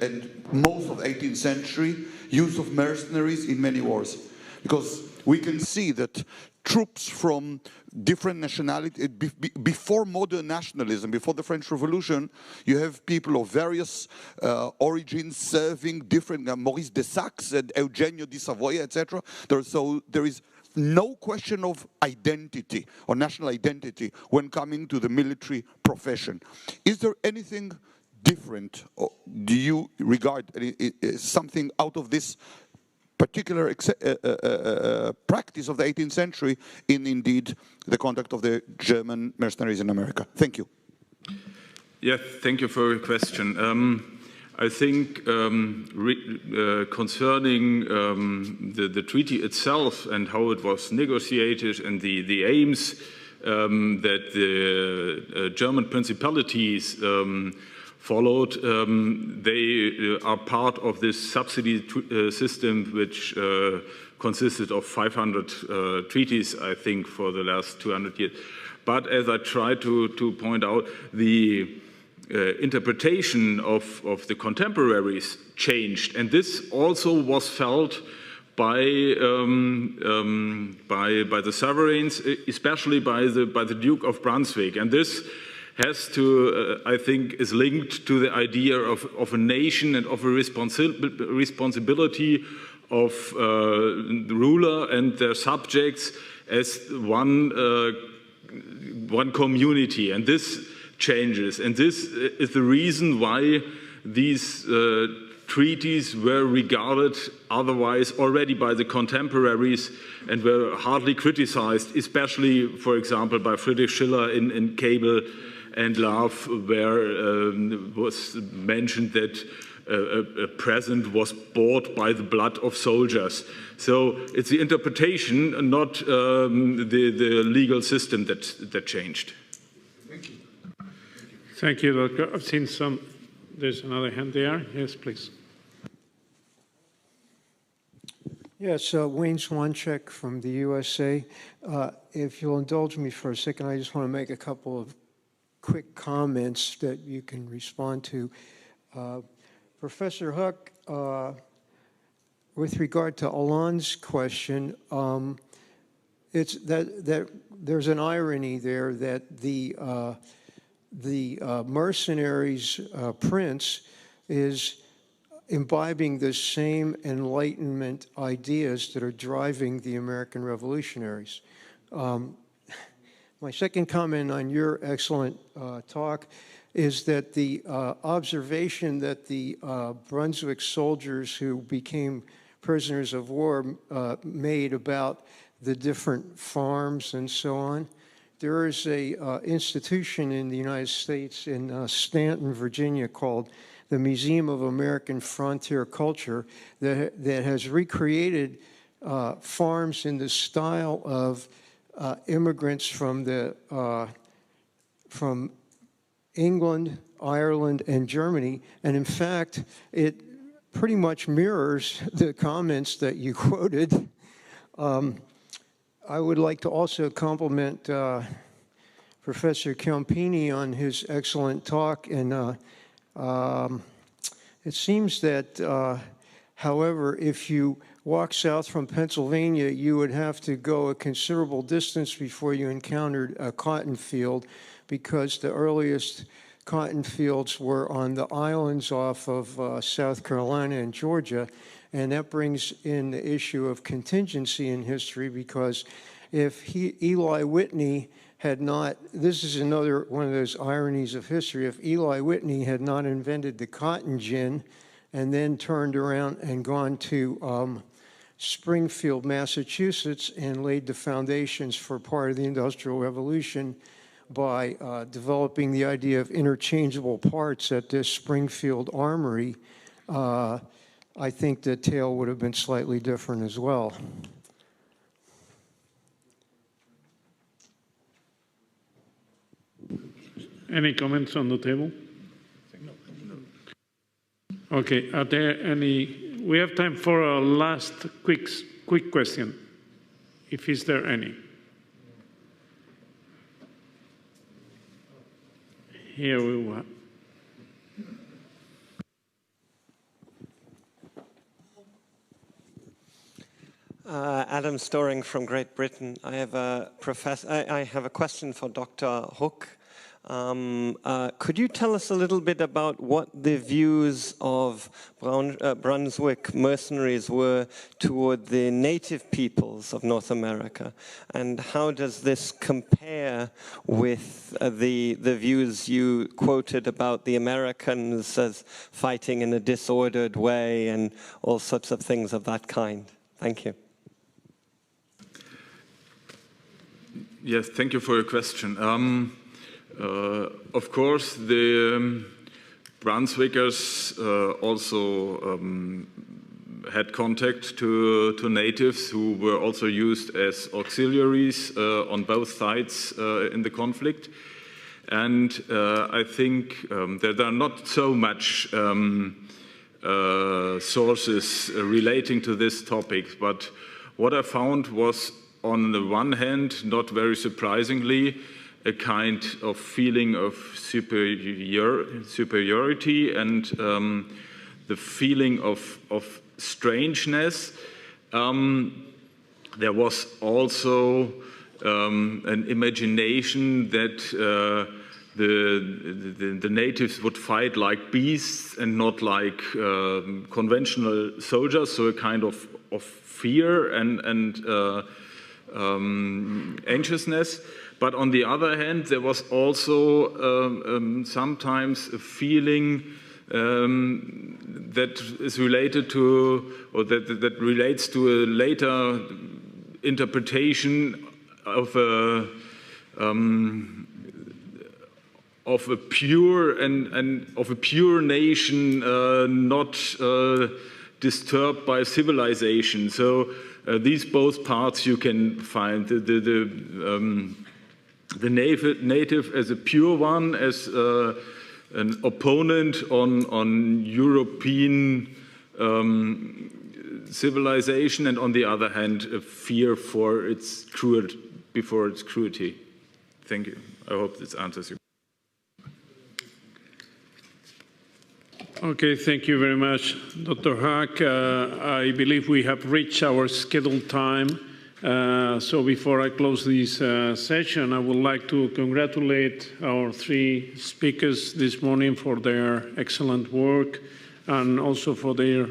and most of the 18th century use of mercenaries in many wars? Because we can see that troops from different nationalities, before modern nationalism, before the French Revolution, you have people of various origins serving different, Maurice de Saxe and Eugenio di Savoia, etc. So there is no question of identity or national identity when coming to the military profession. Is there anything different, or do you regard something out of this particular practice of the 18th century in indeed the conduct of the German mercenaries in America? Thank you.
Yes, thank you for your question. I think concerning the treaty itself and how it was negotiated and the aims that the German principalities followed, they are part of this subsidy system which consisted of 500 treaties, I think, for the last 200 years. But as I tried to point out, the interpretation of the contemporaries changed, and this also was felt by the sovereigns, especially by the Duke of Brunswick, and this has to, I think, is linked to the idea of a nation and of a responsibility of the ruler and their subjects as one community, and this changes, and this is the reason why these treaties were regarded otherwise already by the contemporaries and were hardly criticized, especially, for example, by Friedrich Schiller in Cable and Love, where was mentioned that a present was bought by the blood of soldiers. So it's the interpretation, not the legal system that changed.
Thank you.
Thank you, Doctor. I've seen some. There's another hand there. Yes, please.
Yes, Wayne Swancheck from the USA. If you'll indulge me for a second, I just want to make a couple of quick comments that you can respond to. Professor Huck, with regard to Alain's question, it's that there's an irony there that the mercenaries' prince is imbibing the same Enlightenment ideas that are driving the American revolutionaries. My second comment on your excellent talk is that the observation that the Brunswick soldiers who became prisoners of war made about the different farms and so on. There is a institution in the United States in Stanton, Virginia, called the Museum of American Frontier Culture that has recreated farms in the style of immigrants from England, Ireland, and Germany, and in fact, it pretty much mirrors the comments that you quoted. I would like to also compliment Professor Chiampini on his excellent talk, and It seems that, however, if you walk south from Pennsylvania, you would have to go a considerable distance before you encountered a cotton field, because the earliest cotton fields were on the islands off of South Carolina and Georgia. And that brings in the issue of contingency in history, because if Eli Whitney had not, this is another one of those ironies of history, if Eli Whitney had not invented the cotton gin and then turned around and gone to Springfield, Massachusetts, and laid the foundations for part of the Industrial Revolution by developing the idea of interchangeable parts at this Springfield armory, I think the tale would have been slightly different as well.
Any comments on the table? Okay, are there any? We have time for a last quick question, if is there any. Here we go.
Adam Storing from Great Britain. I have a question for Dr. Hook. Could you tell us a little bit about what the views of Brunswick mercenaries were toward the native peoples of North America, and how does this compare with the views you quoted about the Americans as fighting in a disordered way and all sorts of things of that kind? Thank you.
Yes, thank you for your question. Of course, the Brunswickers also had contact to natives who were also used as auxiliaries on both sides in the conflict. And I think that there are not so much sources relating to this topic, but what I found was, on the one hand, not very surprisingly, a kind of feeling of superiority and the feeling of strangeness. There was also an imagination that the natives would fight like beasts and not like conventional soldiers, so a kind of fear and anxiousness. But on the other hand, there was also sometimes a feeling that is related to, or that relates to a later interpretation of a pure nation, not disturbed by civilization. So these both parts you can find. The native as a pure one, as an opponent on European civilization, and on the other hand, a fear for its cruelty. Thank you. I hope this answers you.
Okay, thank you very much, Dr. Hack. I believe we have reached our scheduled time. So before I close this session, I would like to congratulate our three speakers this morning for their excellent work and also for their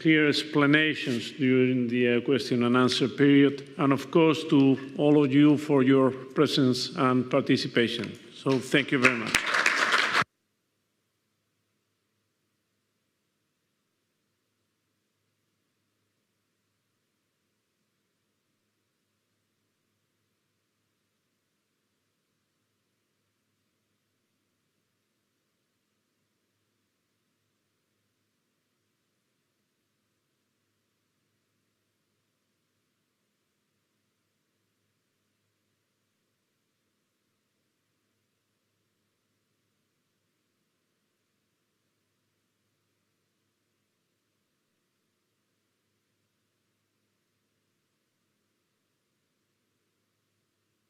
clear explanations during the question and answer period, and of course to all of you for your presence and participation. So thank you very much.